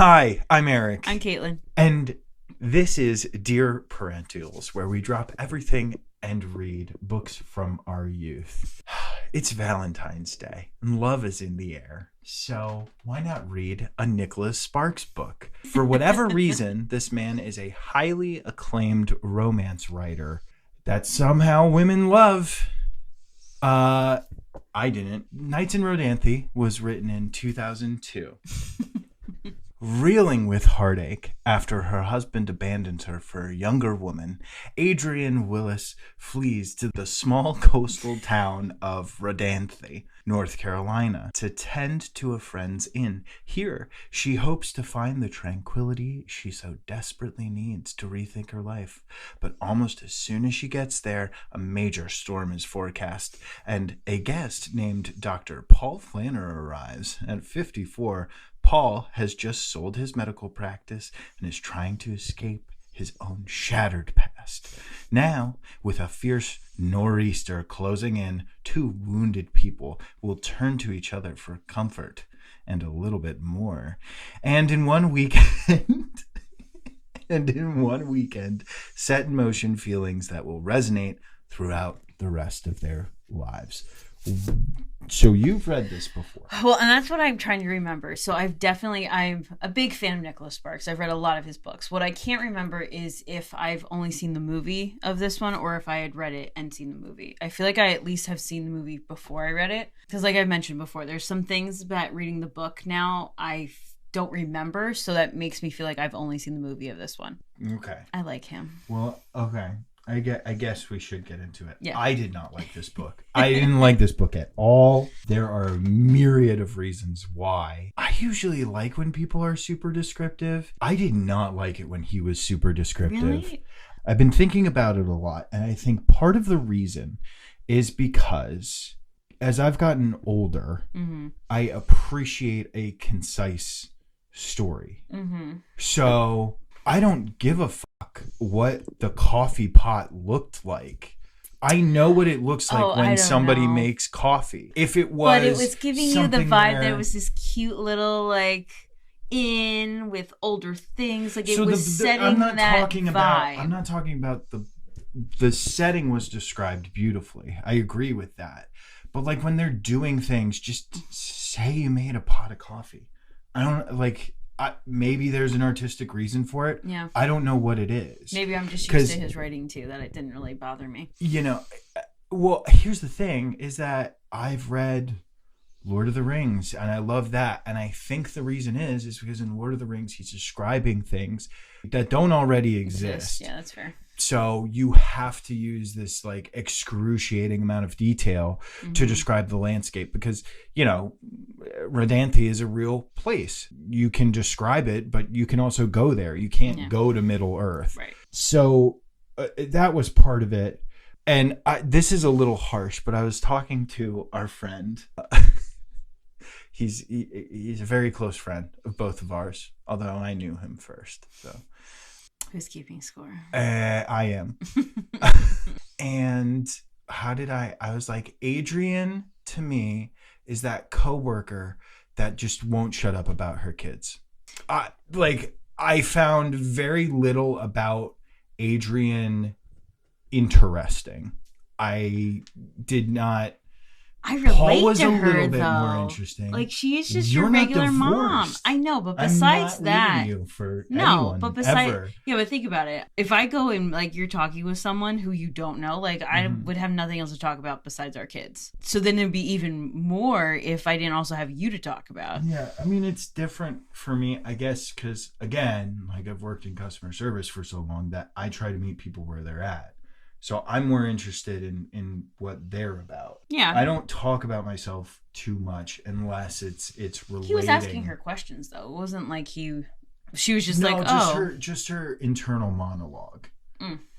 Hi, I'm Eric. I'm Caitlin. And this is Dear Parentals, where we drop everything and read books from our youth. It's Valentine's Day, and love is in the air. So why not read a Nicholas Sparks book? For whatever reason, this man is a highly acclaimed romance writer that somehow women love. I didn't. Nights in Rodanthe was written in 2002. Reeling with heartache after her husband abandons her for a younger woman, Adrienne Willis flees to the small coastal town of Rodanthe, North Carolina, to tend to a friend's inn. Here, she hopes to find the tranquility she so desperately needs to rethink her life. But almost as soon as she gets there, a major storm is forecast, and a guest named Dr. Paul Flanner arrives. At 54, Paul has just sold his medical practice and is trying to escape his own shattered past. Now, with a fierce nor'easter closing in, two wounded people will turn to each other for comfort and a little bit more. And in one weekend, set in motion feelings that will resonate throughout the rest of their lives. So you've read this before. Well, and that's what I'm trying to remember. So I'm a big fan of Nicholas Sparks. I've read a lot of his books. What I can't remember is if I've only seen the movie of this one or if I had read it and seen the movie. I feel like I at least have seen the movie before I read it. Because like I mentioned before, there's some things about reading the book now I don't remember. So that makes me feel like I've only seen the movie of this one. Okay. I like him. Well, okay. I guess we should get into it. Yeah. I did not like this book. I didn't like this book at all. There are a myriad of reasons why. I usually like when people are super descriptive. I did not like it when he was super descriptive. Really? I've been thinking about it a lot, and I think part of the reason is because as I've gotten older, I appreciate a concise story. So I don't give a fuck what the coffee pot looked like. I know what it looks like when somebody makes coffee. If it was, but it was giving you the vibe that it was this cute little like inn with older things. Like it was setting that vibe. I'm not talking about the setting was described beautifully. I agree with that. But like when they're doing things, just say you made a pot of coffee. I don't like. Maybe there's an artistic reason for it. Yeah. I don't know what it is. Maybe I'm just used to his writing too, that it didn't really bother me. You know, well, here's the thing is that I've read Lord of the Rings and I love that. And I think the reason is because in Lord of the Rings, he's describing things that don't already exist. Yeah, that's fair. So you have to use this like excruciating amount of detail to describe the landscape because, you know, Rodanthe is a real place. You can describe it, but you can also go there. You can't go to Middle Earth. Right. So that was part of it. And this is a little harsh, but I was talking to our friend. He's a very close friend of both of ours, although I knew him first. So. Who's keeping score? I am. And I was like, Adrienne to me is that coworker that just won't shut up about her kids. I found very little about Adrienne interesting. I did not. I relate Paul was to a her little bit though. more interesting. Like she is just You're your regular mom. divorced. I know, but besides I'm not that, leaving you for no. But besides, ever. yeah. But think about it. If I go and like you're talking with someone who you don't know, like I would have nothing else to talk about besides our kids. So then it'd be even more if I didn't also have you to talk about. Yeah, I mean it's different for me, I guess, because again, like I've worked in customer service for so long that I try to meet people where they're at. So I'm more interested in what they're about. Yeah. I don't talk about myself too much unless it's relating. He was asking her questions though. It wasn't like she was just just her internal monologue.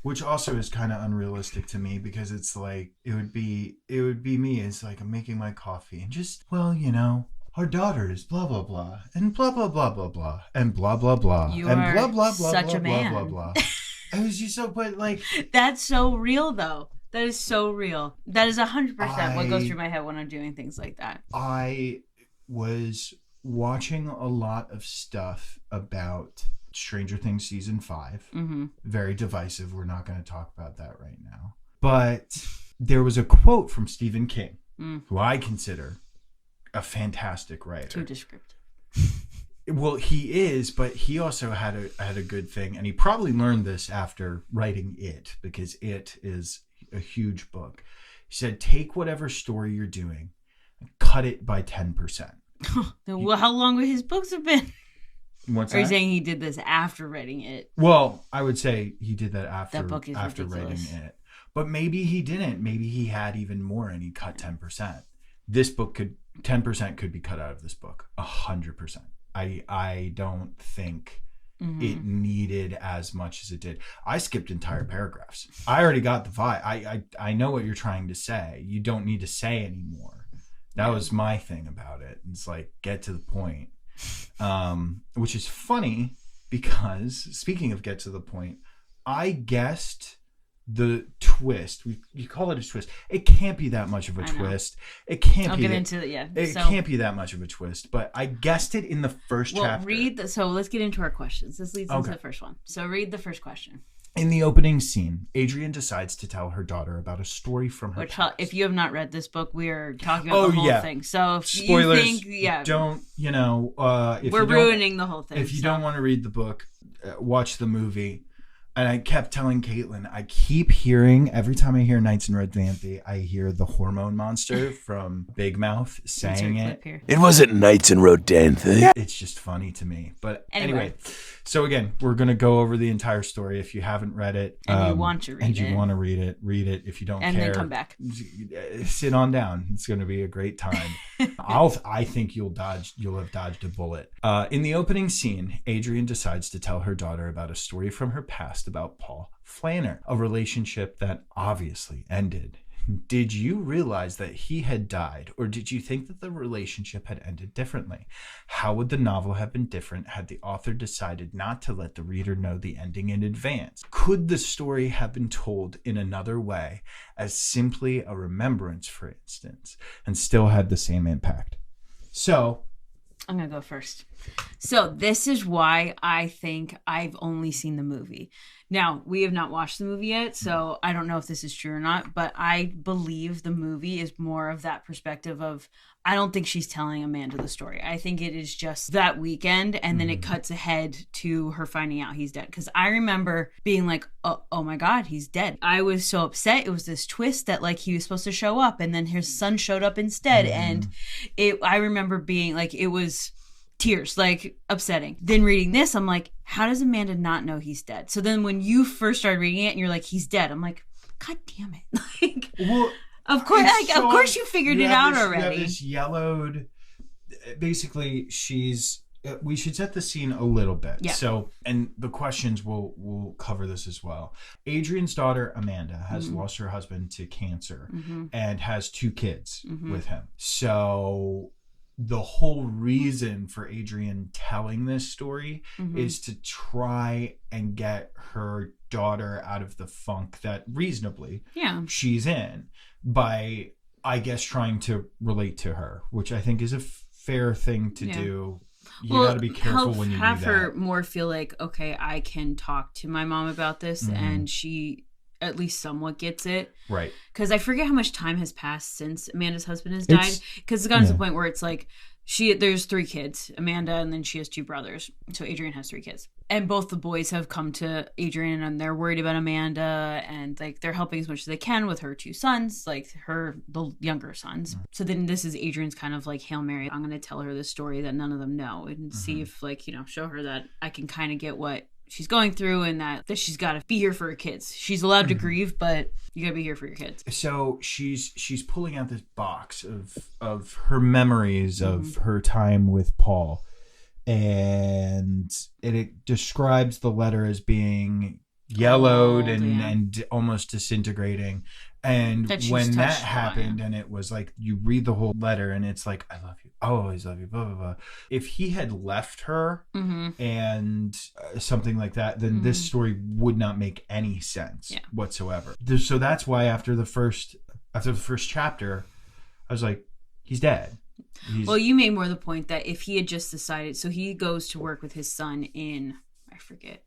Which also is kind of unrealistic to me because it's like it would be me. It's like I'm making my coffee and just, well, you know, our daughter is blah blah blah and blah blah blah blah blah and blah blah blah you and are blah blah blah such blah a man. blah blah blah. It was just so, but like that's so real though. That is so real. That is 100% what goes through my head when I'm doing things like that. I was watching a lot of stuff about Stranger Things season 5. Mm-hmm. Very divisive. We're not going to talk about that right now. But there was a quote from Stephen King, who I consider a fantastic writer. Too descriptive. Well, he is, but he also had a good thing, and he probably learned this after writing It, because It is a huge book. He said, take whatever story you're doing and cut it by 10%. Well, how long would his books have been? What's Are you that? saying he did this after writing It? Well, I would say he did that after, That book is after ridiculous. writing It. But maybe he didn't. Maybe he had even more and he cut 10%. This book 10% could be cut out of this book. 100%. I don't think it needed as much as it did. I skipped entire paragraphs. I already got the vibe. I know what you're trying to say. You don't need to say anymore. That was my thing about it. It's like, get to the point. Which is funny because, speaking of get to the point, I guessed the twist. You call it a twist. It can't be that much of a twist. It can't I'll be. get into it. Yeah, It can't be that much of a twist. But I guessed it in the first chapter. So let's get into our questions. This leads into the first one. So read the first question. In the opening scene, Adrian decides to tell her daughter about a story from her past. If you have not read this book, we are talking about the whole thing. So if spoilers, you think, don't, if we're ruining the whole thing. If you don't want to read the book, watch the movie. And I kept telling Caitlin, I keep hearing, every time I hear Nights in Rodanthe, I hear the hormone monster from Big Mouth saying it. It wasn't Nights in Rodanthe. It's just funny to me. But anyway, so again, we're going to go over the entire story. If you haven't read it. And you want to read it. Read it. If you don't care. And then come back. Sit on down. It's going to be a great time. I think you'll have dodged a bullet. In the opening scene, Adrian decides to tell her daughter about a story from her past about Paul Flanner, a relationship that obviously ended. Did you realize that he had died, or did you think that the relationship had ended differently? How would the novel have been different had the author decided not to let the reader know the ending in advance? Could the story have been told in another way, as simply a remembrance, for instance, and still had the same impact? So, I'm going to go first. So this is why I think I've only seen the movie. Now, we have not watched the movie yet, so I don't know if this is true or not, but I believe the movie is more of that perspective of, I don't think she's telling Amanda the story. I think it is just that weekend, and then it cuts ahead to her finding out he's dead. Because I remember being like, oh my God, he's dead. I was so upset. It was this twist that like he was supposed to show up, and then his son showed up instead. And I remember being like, it was tears, like upsetting. Then reading this, I'm like, how does Amanda not know he's dead? So then when you first started reading it and you're like, he's dead, I'm like, God damn it. Like, well, of course you figured it out already. You have this yellowed, basically we should set the scene a little bit. Yeah. So, and the questions will cover this as well. Adrian's daughter, Amanda, has lost her husband to cancer and has 2 kids with him. So the whole reason for Adrian telling this story is to try and get her daughter out of the funk that reasonably she's in by, I guess, trying to relate to her, which I think is a fair thing to do. You got to be careful when you do that. Have her more feel like, okay, I can talk to my mom about this, and she at least somewhat gets it. Right. Because I forget how much time has passed since Amanda's husband has died. Because it's gotten to the point where it's like, there's 3 kids, Amanda, and then she has 2 brothers. So Adrian has 3 kids. And both the boys have come to Adrian, and they're worried about Amanda, and like they're helping as much as they can with her 2 sons, like the younger sons. So then this is Adrian's kind of like Hail Mary. I'm going to tell her this story that none of them know, and see if show her that I can kind of get what she's going through, and that she's got to be here for her kids. She's allowed to grieve, but you got to be here for your kids. So she's pulling out this box of her memories of her time with Paul, and it describes the letter as being yellowed and almost disintegrating. And when that happened, and it was like, you read the whole letter and it's like, I love you, I'll always love you, blah, blah, blah. If he had left her and something like that, then this story would not make any sense whatsoever. So that's why after the first chapter, I was like, he's dead. Well, you made more the point that if he had just decided, so he goes to work with his son in, I forget,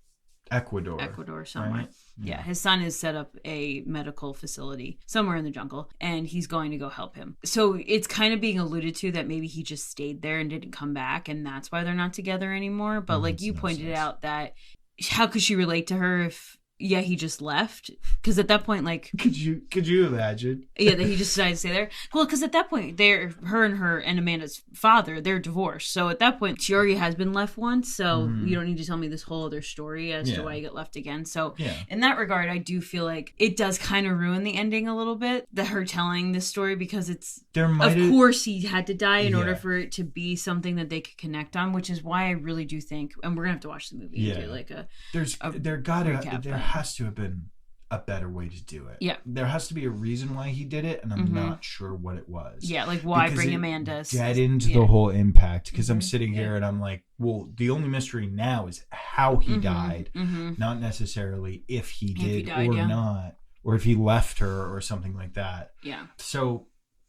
Ecuador somewhere. Right? Yeah, his son has set up a medical facility somewhere in the jungle, and he's going to go help him. So it's kind of being alluded to that maybe he just stayed there and didn't come back, and that's why they're not together anymore. But like you pointed out, that how could she relate to her if he just left? Because at that point, like, could you imagine? That he just decided to stay there. Well, because at that point, her and Amanda's father, they're divorced. So at that point, she already has been left once. So you don't need to tell me this whole other story as to why you get left again. So in that regard, I do feel like it does kind of ruin the ending a little bit, that her telling this story, because of course he had to die in order for it to be something that they could connect on, which is why I really do think, and we're gonna have to watch the movie and do like there has to have been a better way to do it. Yeah. There has to be a reason why he did it, and I'm not sure what it was. Yeah, like why bring Amanda? Get into the whole impact, because I'm sitting here and I'm like, well, the only mystery now is how he died, not necessarily if he did or not, or if he left her or something like that. Yeah. So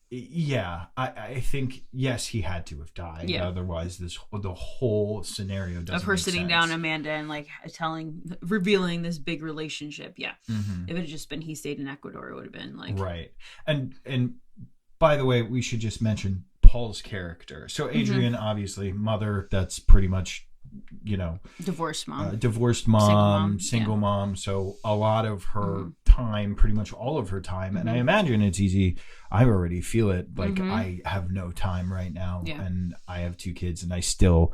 I think yes, he had to have died. Yeah. Otherwise, the whole scenario doesn't of her make sitting sense. down Amanda and like revealing this big relationship. Yeah. If it had just been he stayed in Ecuador, it would have been like right. And by the way, we should just mention Paul's character. So Adrian, obviously, mother. That's pretty much, divorced mom, single mom. So a lot of her time, pretty much all of her time, and I imagine it's easy. I already feel it. Like I have no time right now, and I have 2 kids, and I still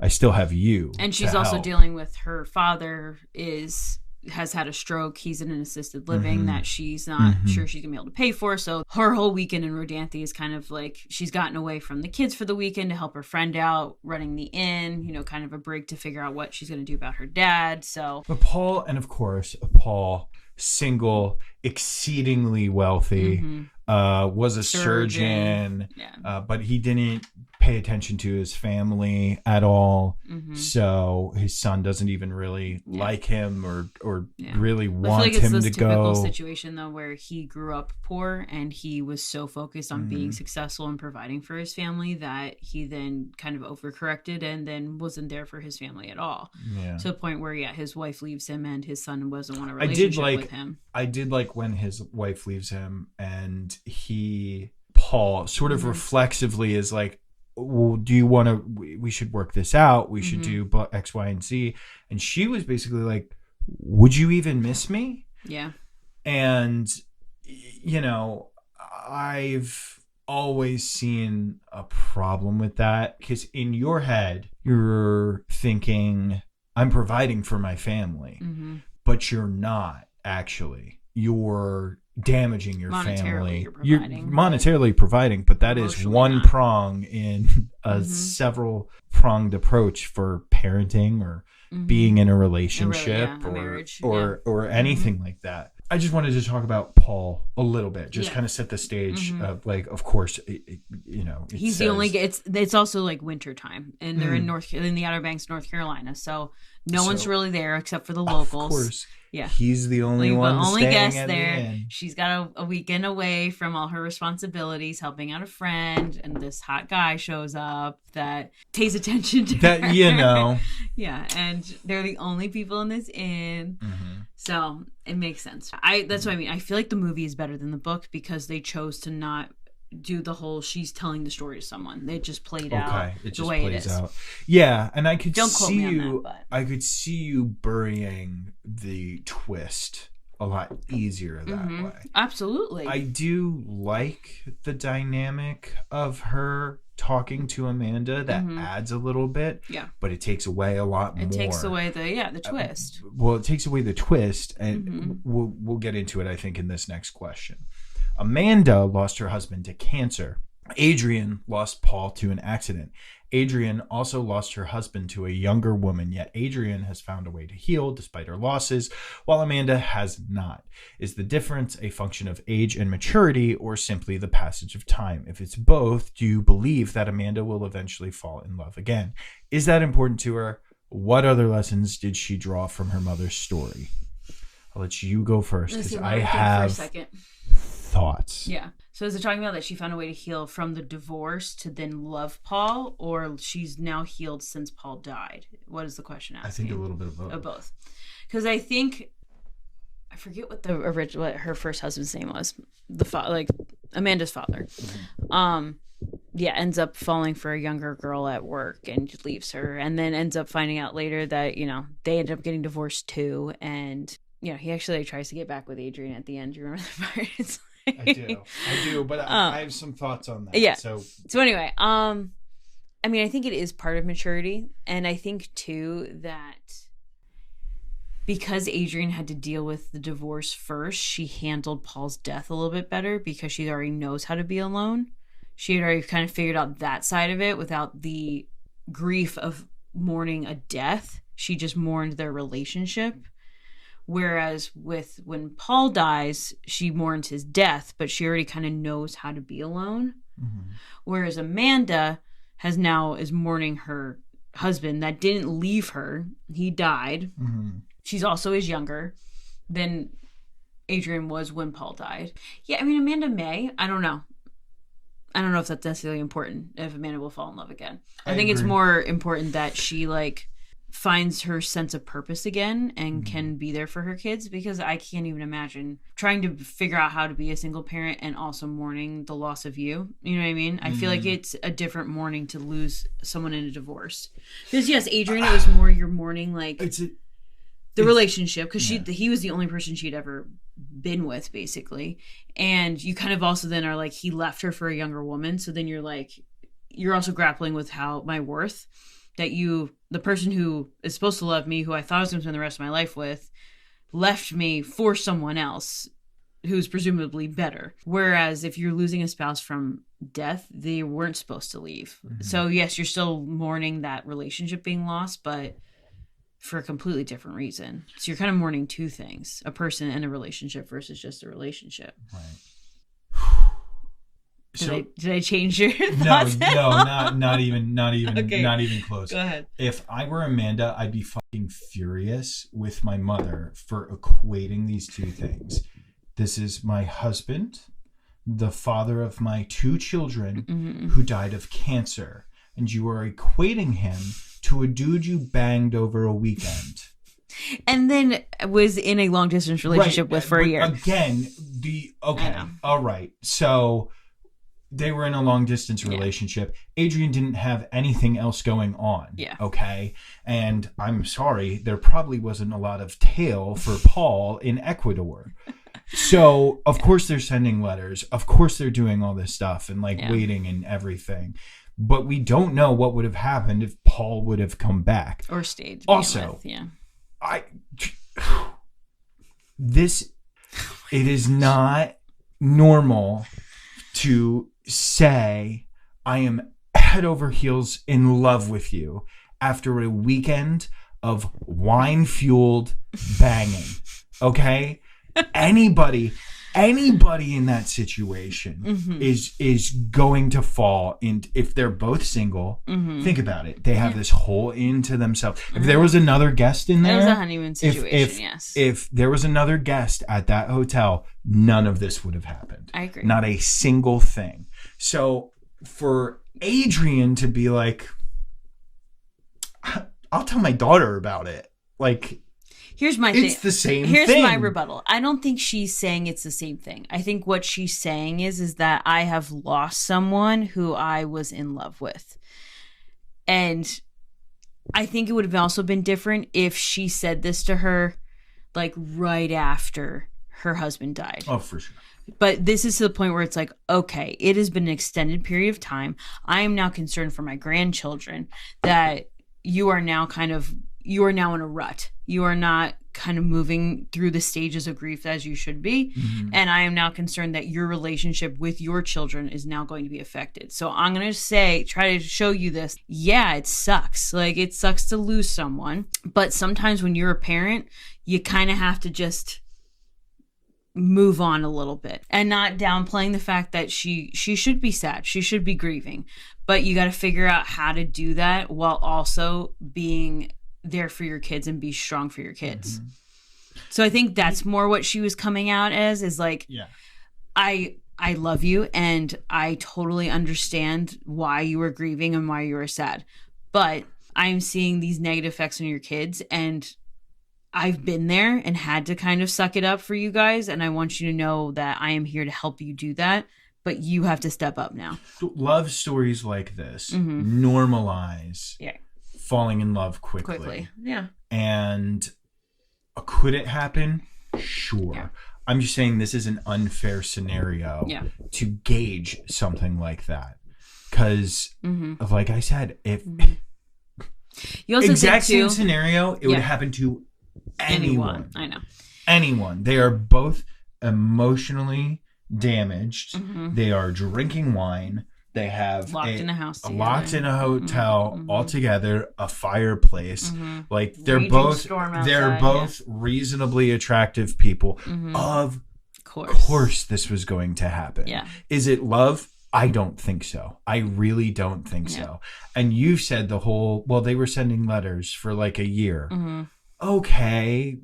have you. And she's also dealing with her father has had a stroke. He's in an assisted living that she's not sure she's gonna be able to pay for. So her whole weekend in Rodanthe is kind of like she's gotten away from the kids for the weekend to help her friend out running the inn, kind of a break to figure out what she's gonna do about her dad. So but Paul, single, exceedingly wealthy, was a surgeon, but he didn't pay attention to his family at all. So his son doesn't even really like him or really want him to go. I feel like it's this typical situation though, where he grew up poor and he was so focused on being successful and providing for his family that he then kind of overcorrected and then wasn't there for his family at all. Yeah. To the point where his wife leaves him and his son doesn't want a relationship with him. I did like when his wife leaves him and Paul sort of reflexively is like, well, do you want to, we should work this out. We should do X, Y, and Z. And she was basically like, would you even miss me? Yeah. And, I've always seen a problem with that because in your head, you're thinking, I'm providing for my family, but you're not actually. You're damaging your family. You're monetarily providing, but that is one prong in a several pronged approach for parenting or being in a relationship a marriage. or anything like that. I just wanted to talk about Paul a little bit, just kind of set the stage of like, of course, he's the only. It's also like winter time, and they're in the Outer Banks, North Carolina, so no one's really there except for the locals. Of course. Yeah, he's the only guest at there. The She's got a weekend away from all her responsibilities, helping out a friend, and this hot guy shows up that pays attention to her. Yeah, and they're the only people in this inn, so it makes sense. That's what I mean. I feel like the movie is better than the book because they chose to not do the whole she's telling the story to someone. They just played out the way it is. Yeah, and I could Don't quote see me on you. that, I could see you burying the twist a lot easier that way. Absolutely. I do like the dynamic of her talking to Amanda. That adds a little bit. Yeah. But it takes away a lot more. It takes away the twist. It takes away the twist, and we'll get into it, I think, in this next question. Amanda lost her husband to cancer. Adrian lost Paul to an accident. Adrian also lost her husband to a younger woman, yet Adrian has found a way to heal despite her losses, while Amanda has not. Is the difference a function of age and maturity, or simply the passage of time? If it's both, do you believe that Amanda will eventually fall in love again? Is that important to her? What other lessons did she draw from her mother's story? I'll let you go first because I have thoughts. Yeah. So is it talking about that she found a way to heal from the divorce to then love Paul, or she's now healed since Paul died? What is the question asking? I think a little bit of both. Of both. Because I think, I forget what what her first husband's name was. Amanda's father. Ends up falling for a younger girl at work and leaves her, and then ends up finding out later that, they ended up getting divorced too. And, he actually tries to get back with Adrian at the end. Do you remember the part? It's I do, but I have some thoughts on that. Yeah. So anyway, I think it is part of maturity. And I think too that because Adrian had to deal with the divorce first, she handled Paul's death a little bit better because she already knows how to be alone. She had already kind of figured out that side of it without the grief of mourning a death. She just mourned their relationship. Whereas when Paul dies, she mourns his death, but she already kind of knows how to be alone. Mm-hmm. Whereas Amanda is mourning her husband that didn't leave her. He died. Mm-hmm. She's also is younger than Adrian was when Paul died. Yeah, Amanda may. I don't know if that's necessarily important, if Amanda will fall in love again. I think agree. It's more important that she, finds her sense of purpose again and can be there for her kids, because I can't even imagine trying to figure out how to be a single parent and also mourning the loss of you. You know what I mean? I feel like it's a different mourning to lose someone in a divorce. Because yes, Adrian, it was more you're mourning the relationship, because he was the only person she'd ever been with, basically. And you kind of also then are he left her for a younger woman. So then you're also grappling with how my worth, that the person who is supposed to love me, who I thought I was going to spend the rest of my life with, left me for someone else who's presumably better. Whereas if you're losing a spouse from death, they weren't supposed to leave. Mm-hmm. So yes, you're still mourning that relationship being lost, but for a completely different reason. So you're kind of mourning two things: a person and a relationship versus just a relationship. Right. Did I change your thoughts? No, not even Okay. Not even close. Go ahead. If I were Amanda, I'd be fucking furious with my mother for equating these two things. This is my husband, the father of my two children, who died of cancer, and you are equating him to a dude you banged over a weekend. And then was in a long distance relationship with for a year. Again, all right. So they were in a long distance relationship. Adrian didn't have anything else going on. Yeah. Okay. And I'm sorry, there probably wasn't a lot of tail for Paul in Ecuador. So of course they're sending letters. Of course they're doing all this stuff and waiting and everything. But we don't know what would have happened if Paul would have come back. Or stayed. Also, it is not normal to say I am head over heels in love with you after a weekend of wine-fueled banging. Okay? Anybody in that situation is going to fall in. If they're both single, think about it. They have this hole into themselves. If there was another guest in there, it was a honeymoon situation. Yes. If there was another guest at that hotel, none of this would have happened. I agree. Not a single thing. So for Adrian to be like, I'll tell my daughter about it. Here's my thing. It's the same thing. Here's my rebuttal. I don't think she's saying it's the same thing. I think what she's saying is that I have lost someone who I was in love with. And I think it would have also been different if she said this to her right after her husband died. Oh, for sure. But this is to the point where it's okay, it has been an extended period of time. I am now concerned for my grandchildren that you are now in a rut. You are not kind of moving through the stages of grief as you should be. Mm-hmm. And I am now concerned that your relationship with your children is now going to be affected. So I'm going to try to show you this. Yeah, it sucks. It sucks to lose someone. But sometimes when you're a parent, you kind of have to just move on a little bit and not downplaying the fact that she should be sad. She should be grieving. But you got to figure out how to do that while also being there for your kids and be strong for your kids. Mm-hmm. So I think that's more what she was coming out as is I love you and I totally understand why you were grieving and why you were sad. But I'm seeing these negative effects on your kids, and I've been there and had to kind of suck it up for you guys, and I want you to know that I am here to help you do that, but you have to step up now. Love stories like this normalize falling in love quickly. Yeah. And could it happen? Sure. Yeah. I'm just saying this is an unfair scenario to gauge something like that. Because, like I said, if you also exact same scenario, it would happen to anyone. I know. Anyone. They are both emotionally damaged. They are drinking wine. They have locked in a house together. Locked in a hotel all together, a fireplace. Like they're Raging both reasonably attractive people. Of course this was going to happen. Yeah. Is it love? I don't think so. I really don't think so. And you've said the whole, well, they were sending letters for like a year. Okay.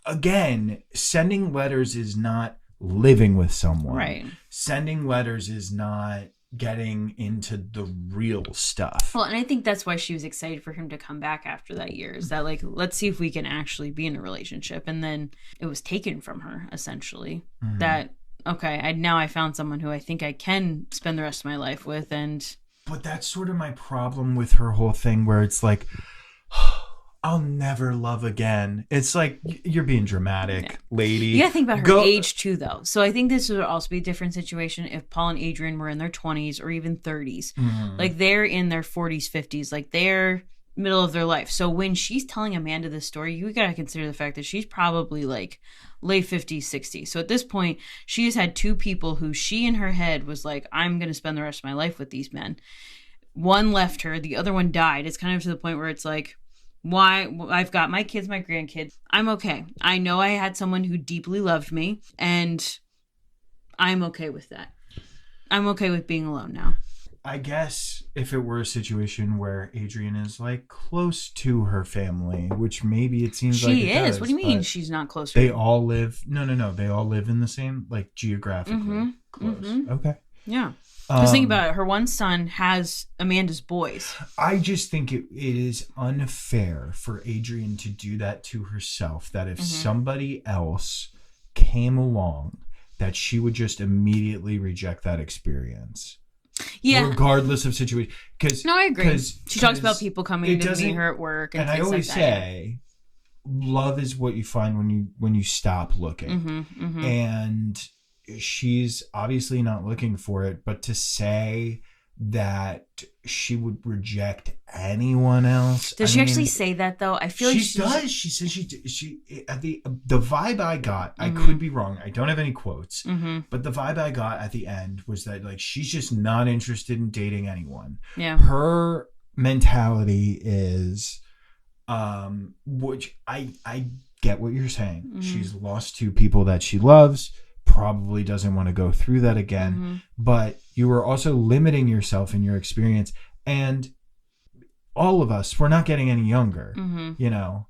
Again, sending letters is not living with someone. Right. Sending letters is not getting into the real stuff. Well, and I think that's why she was excited for him to come back after that year. Is that like, let's see if we can actually be in a relationship. And then it was taken from her, essentially. That, okay, I found someone who I think I can spend the rest of my life with. But that's sort of my problem with her whole thing, where it's like, I'll never love again. It's like, you're being dramatic, lady. You gotta think about her age too, though. So I think this would also be a different situation if Paul and Adrian were in their 20s or even 30s. Like, they're in their 40s, 50s. Like, they're middle of their life. So when she's telling Amanda this story, you gotta consider the fact that she's probably like late 50s, 60s. So at this point, she has had two people who she in her head was like, I'm gonna spend the rest of my life with these men. One left her, the other one died. It's kind of to the point where it's like, why? I've got my kids, my grandkids. I'm okay. I know I had someone who deeply loved me, and I'm okay with that. I'm okay with being alone now. I guess if it were a situation where Adrian is like close to her family, which maybe it seems like she is. Does, what do you mean she's not close to They her? all live. No. They all live in the same, like, geographically close. Okay. Yeah. Because think about it. Her one son has Amanda's boys. I just think it is unfair for Adrian to do that to herself, that if somebody else came along, that she would just immediately reject that experience. Yeah. Regardless of situation. No, I agree. She talks about people coming to meet her at work. And I always like say, love is what you find when you stop looking. And she's obviously not looking for it, but to say that she would reject anyone else. Does she actually say that though? I feel like she does. She says she at the vibe I got, I could be wrong. I don't have any quotes, but the vibe I got at the end was that, like, she's just not interested in dating anyone. Yeah. Her mentality is, which I get what you're saying. She's lost two people that she loves. Probably doesn't want to go through that again, but you are also limiting yourself in your experience, and all of us, we're not getting any younger. You know,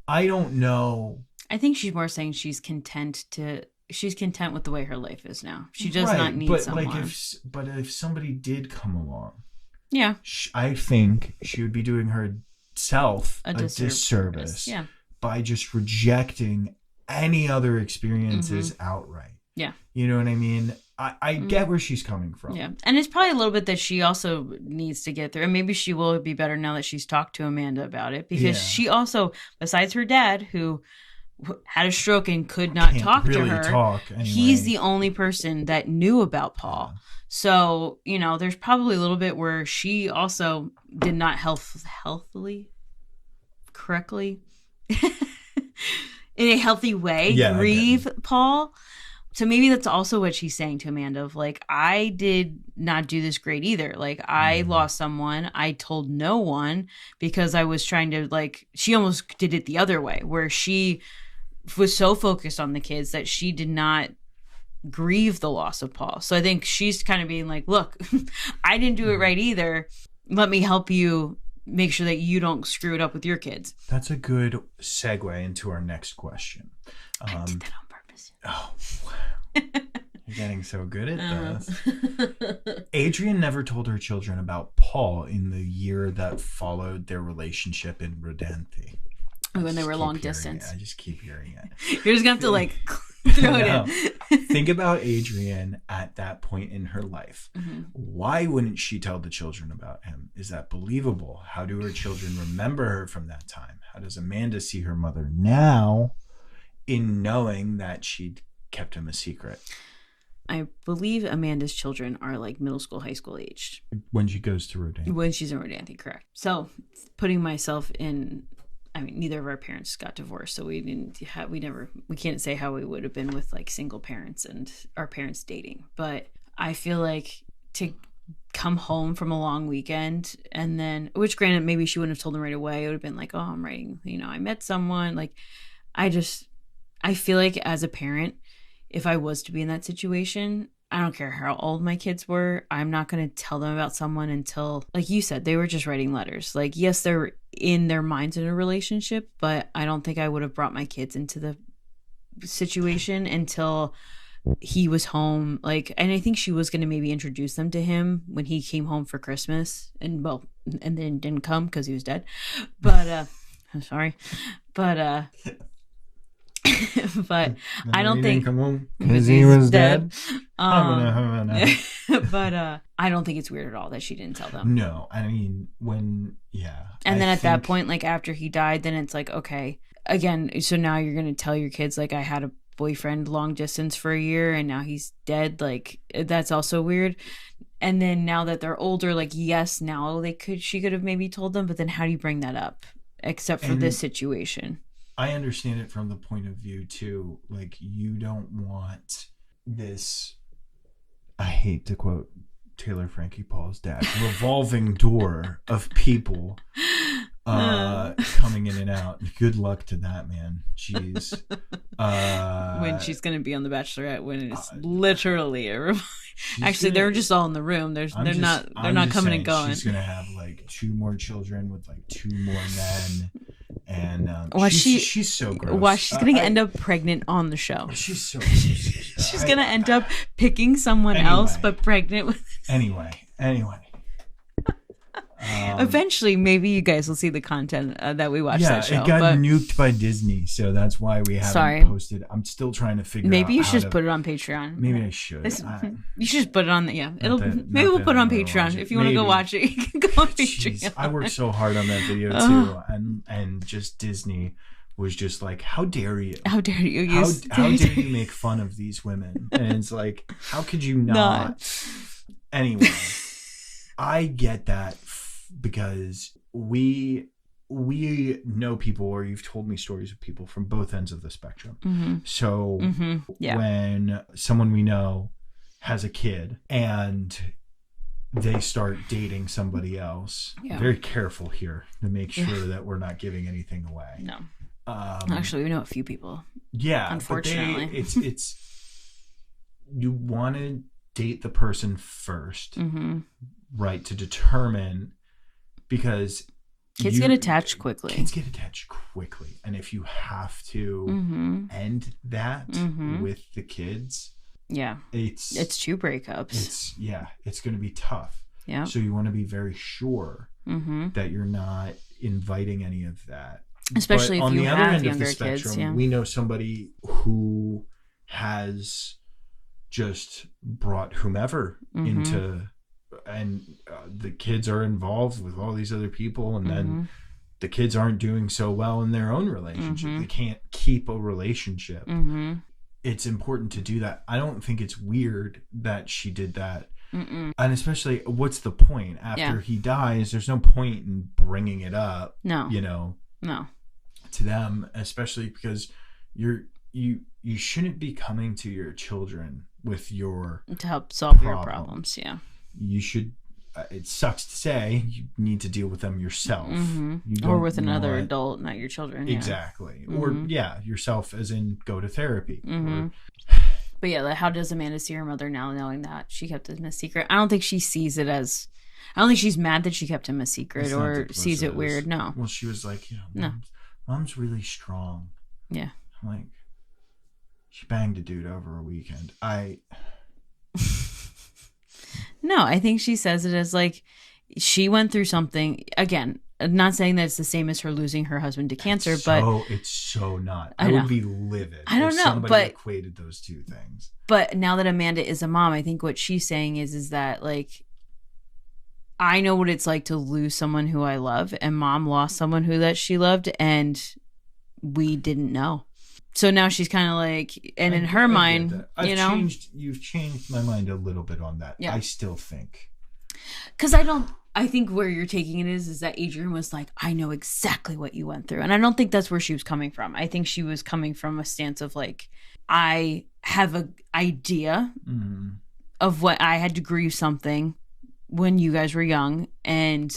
I don't know. I think she's more saying she's content with the way her life is now. She does not need someone. But if somebody did come along, yeah, I think she would be doing herself a disservice by just rejecting any other experiences outright. Yeah. You know what I mean? I get where she's coming from. Yeah. And it's probably a little bit that she also needs to get through. And maybe she will be better now that she's talked to Amanda about it. Because she also, besides her dad, who had a stroke and could not talk to her, he's the only person that knew about Paul. So, you know, there's probably a little bit where she also did not correctly, in a healthy way, grieve Paul. So maybe that's also what she's saying to Amanda of, like, I did not do this great either. Like, I lost someone. I told no one because I was trying to, like, she almost did it the other way, where she was so focused on the kids that she did not grieve the loss of Paul. So I think she's kind of being like, look, I didn't do it right either. Let me help you make sure that you don't screw it up with your kids. That's a good segue into our next question. I did that on purpose. Oh, wow. You're getting so good at this. Uh. Adrian never told her children about Paul in the year that followed their relationship in Rodanthe. When they were long Keep hearing distance. it. I just keep hearing it. You're just going to have to throw it in. Think about Adrian at that point in her life. Mm-hmm. Why wouldn't she tell the children about him? Is that believable? How do her children remember her from that time? How does Amanda see her mother now in knowing that she'd kept him a secret? I believe Amanda's children are like middle school, high school aged. When she goes to Rodanthe. When she's in Rodanthe, correct. So putting myself in, I mean, neither of our parents got divorced, so we can't say how we would have been with like single parents and our parents dating. But I feel like to come home from a long weekend and then, which granted, maybe she wouldn't have told them right away. It would have been like, oh, I'm writing, I met someone. Like, I feel like as a parent, if I was to be in that situation, I don't care how old my kids were, I'm not going to tell them about someone until, like you said, they were just writing letters. Like, yes, they're in their minds in a relationship, but I don't think I would have brought my kids into the situation until he was home. Like, and I think she was going to maybe introduce them to him when he came home for Christmas and then didn't come because he was dead. But, I'm sorry. But, but I don't think come home because he was dead. But I don't think it's weird at all that she didn't tell them. No, I mean and then at that point, like after he died, then it's like, okay, again, so now you're gonna tell your kids like I had a boyfriend long distance for a year and now he's dead. Like that's also weird. And then now that they're older, like yes, now she could have maybe told them, but then how do you bring that up except for this situation? I understand it from the point of view too. Like you don't want this, I hate to quote Taylor Frankie Paul's dad, revolving door of people coming in and out. Good luck to that, man. Jeez. When she's going to be on The Bachelorette, when it's literally a actually they're just all in the room. They're not coming and going. She's gonna have like 2 more children with like 2 more men, and she's so gross. Well, she's gonna end up pregnant on the show. She's so. She's gonna end up picking someone else, but pregnant with. Anyway. Eventually, maybe you guys will see the content that we watched that show. Yeah, it got nuked by Disney, so that's why we haven't posted. I'm still trying to figure out. Maybe you should just put it on Patreon. Maybe I should. You should just put it on maybe we'll put it on Patreon. If you want to go watch it, you can go on Patreon. I worked so hard on that video too, and just Disney was just like, how dare you? How dare you use? How dare you make fun of these women? And it's like, how could you not? Anyway, I get that. Because we know people, or you've told me stories of people from both ends of the spectrum. Mm-hmm. So when someone we know has a kid and they start dating somebody else, very careful here to make sure that we're not giving anything away. No. Actually, we know a few people. Yeah. Unfortunately. It's you want to date the person first, right, to determine. Because kids get attached quickly. And if you have to end that with the kids, it's 2 breakups. It's going to be tough. Yeah. So you want to be very sure that you're not inviting any of that. Especially if you have younger kids. Yeah. We know somebody who has just brought whomever into. And the kids are involved with all these other people, and then the kids aren't doing so well in their own relationship. They can't keep a relationship. It's important to do that. I don't think it's weird that she did that. And especially, what's the point? After he dies, there's no point in bringing it up. No. No. To them, especially because you shouldn't be coming to your children with to help solve your problems. Yeah. You should, it sucks to say, you need to deal with them yourself. Or with another adult, not your children. Exactly. Or, yourself as in go to therapy. But how does Amanda see her mother now, knowing that she kept him a secret? I don't think she sees it as, I don't think she's mad that she kept him a secret or sees it weird. No. Well, she was like, mom's really strong. Yeah. I'm like, she banged a dude over a weekend. No, I think she says it as like she went through something. Again, not saying that it's the same as her losing her husband to cancer, but it's so not. I I know. would be livid. I don't if know, somebody but equated those two things. But now that Amanda is a mom, I think what she's saying is that like I know what it's like to lose someone who I love, and mom lost someone who that she loved, and we didn't know. So now she's kind of like, and in her mind, You've changed my mind a little bit on that. Yeah. I still think. Because I think where you're taking it is that Adrian was like, I know exactly what you went through. And I don't think that's where she was coming from. I think she was coming from a stance of like, I have an idea of what I had to grieve something when you guys were young, and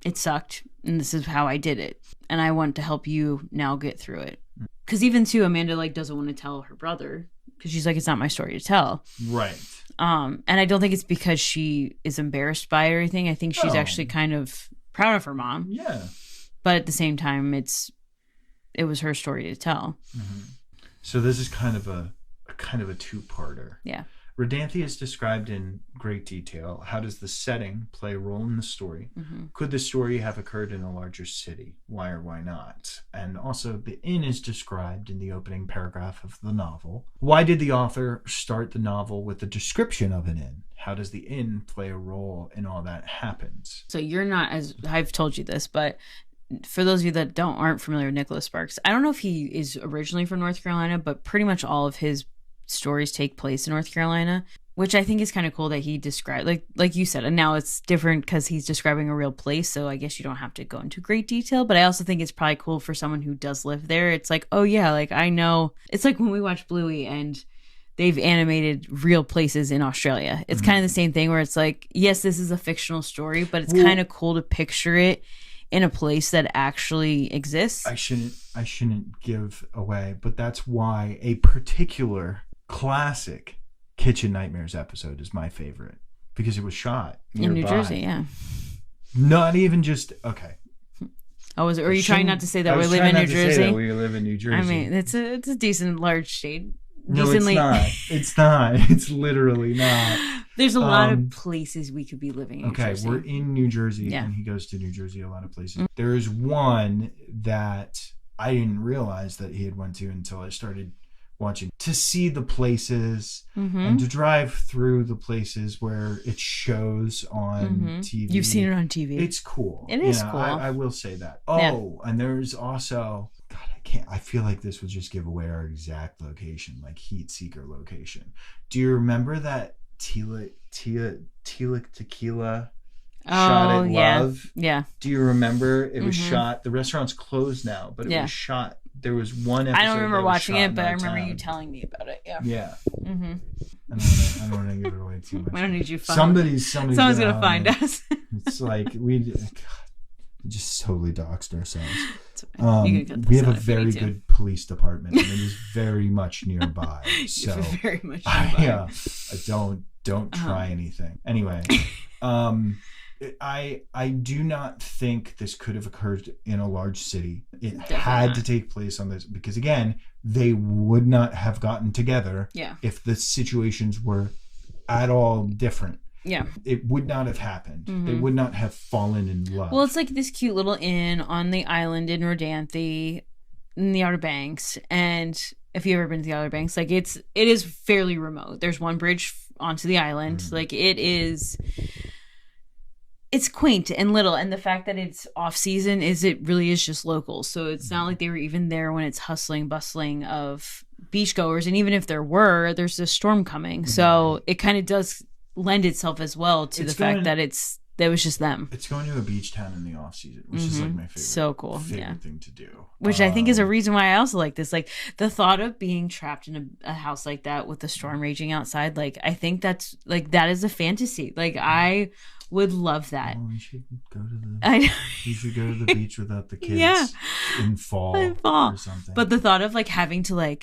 it sucked, and this is how I did it, and I want to help you now get through it. Because even too, Amanda like doesn't want to tell her brother because she's like, it's not my story to tell, right? And I don't think it's because she is embarrassed by it or anything. I think she's actually kind of proud of her mom. Yeah, but at the same time, it was her story to tell. So this is kind of a two-parter. Yeah. Rodanthe is described in great detail. How does the setting play a role in the story? Could the story have occurred in a larger city? Why or why not? And also, the inn is described in the opening paragraph of the novel. Why did the author start the novel with a description of an inn? How does the inn play a role in all that happens? So you're not, as I've told you this, but for those of you that aren't familiar with Nicholas Sparks, I don't know if he is originally from North Carolina, but pretty much all of his stories take place in North Carolina, which I think is kind of cool that he described, like you said, and now it's different because he's describing a real place, so I guess you don't have to go into great detail, but I also think it's probably cool for someone who does live there. It's like, oh yeah, like I know, it's like when we watch Bluey and they've animated real places in Australia. It's kind of the same thing where it's like, yes, this is a fictional story, but it's kind of cool to picture it in a place that actually exists. I shouldn't give away, but that's why a particular classic Kitchen Nightmares episode is my favorite, because it was shot in New Jersey. Yeah, not even just okay. Oh, was it? Or are you trying not to say that we live in New Jersey? We live in New Jersey. I mean, it's a decent large state. No, it's not. It's not. It's literally not. There's a lot of places we could be living in. Okay, we're in New Jersey, and he goes to New Jersey a lot of places. There is one that I didn't realize that he had went to until I started watching, to see the places and to drive through the places where it shows on TV. You've seen it on TV. It's cool. It is cool. I will say that. Oh, and there's also, God, I feel like this would just give away our exact location, like Heat Seeker location. Do you remember that Tila Tequila shot at Love? Yeah. Do you remember? It was shot, the restaurant's closed now, but it was shot. There was one episode. I don't remember watching it, but I remember you telling me about it. Yeah. Yeah. I don't want to give it away too much. I don't need you. Someone's gonna find us. It's like we just totally doxed ourselves. We have a very good police department, and it is very much nearby. So very much nearby. Don't try anything. Anyway, I do not think this could have occurred in a large city. It had to take place on this, because again, they would not have gotten together if the situations were at all different. Yeah. It would not have happened. They would not have fallen in love. Well, it's like this cute little inn on the island in Rodanthe, in the Outer Banks. And if you've ever been to the Outer Banks, like it is fairly remote. There's one bridge onto the island. Like it's quaint and little. And the fact that it's off season it really is just local. So it's not like they were even there when it's hustling, bustling of beachgoers. And even if there were, there's a storm coming. So it kind of does lend itself as well to the fact that it was just them. It's going to a beach town in the off season, which is like my favorite thing to do. Which I think is a reason why I also like this. Like the thought of being trapped in a house like that with the storm raging outside. Like I think that is a fantasy. Like I would love that. Oh, we should go to the beach without the kids in fall or something. But the thought of like having to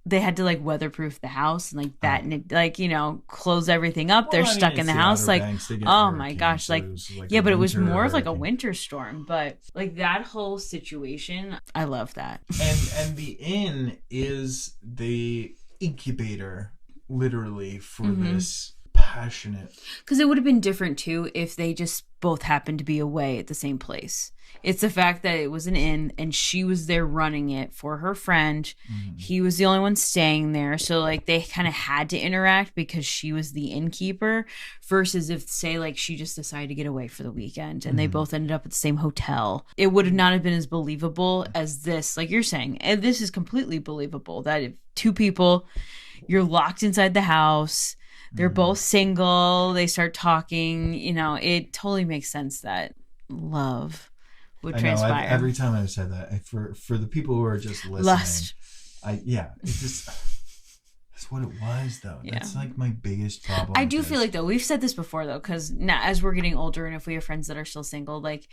they had to weatherproof the house and batten it, close everything up. They're stuck in the house. Oh my gosh. But it was more of a winter storm. But that whole situation, I love that. And the inn is the incubator, literally, for this passionate. Because it would have been different too if they just both happened to be away at the same place. It's the fact that it was an inn and she was there running it for her friend. Mm-hmm. He was the only one staying there. So like they kind of had to interact because she was the innkeeper, versus if, say, like she just decided to get away for the weekend and they both ended up at the same hotel. It would have not have been as believable as this. Like you're saying, and this is completely believable that if two people, you're locked inside the house, they're both single, they start talking, you know, it totally makes sense that love would transpire. Every time I've said that, for the people who are just listening, lust. It's just that's what it was, though. Yeah. That's like my biggest problem. I do feel like, though, we've said this before, though, because now as we're getting older and if we have friends that are still single, like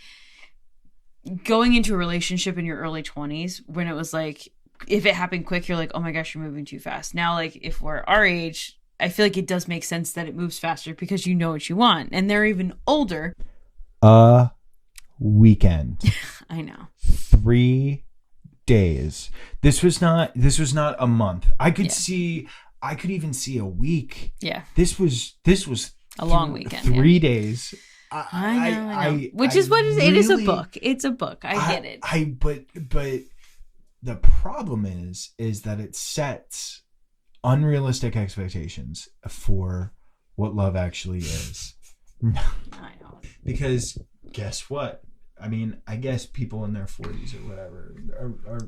going into a relationship in your early 20s when it was like, if it happened quick, you're like, oh my gosh, you're moving too fast. Now, like if we're our age, I feel like it does make sense that it moves faster because you know what you want, and they're even older. Weekend. I know. 3 days. This was not a month. I could even see a week. Yeah. This was a long weekend. 3 days. I know. Which is what it is. A book. It's a book. I get it. But the problem is that it sets unrealistic expectations for what love actually is. I know. Because guess what? I mean, I guess people in their 40s or whatever are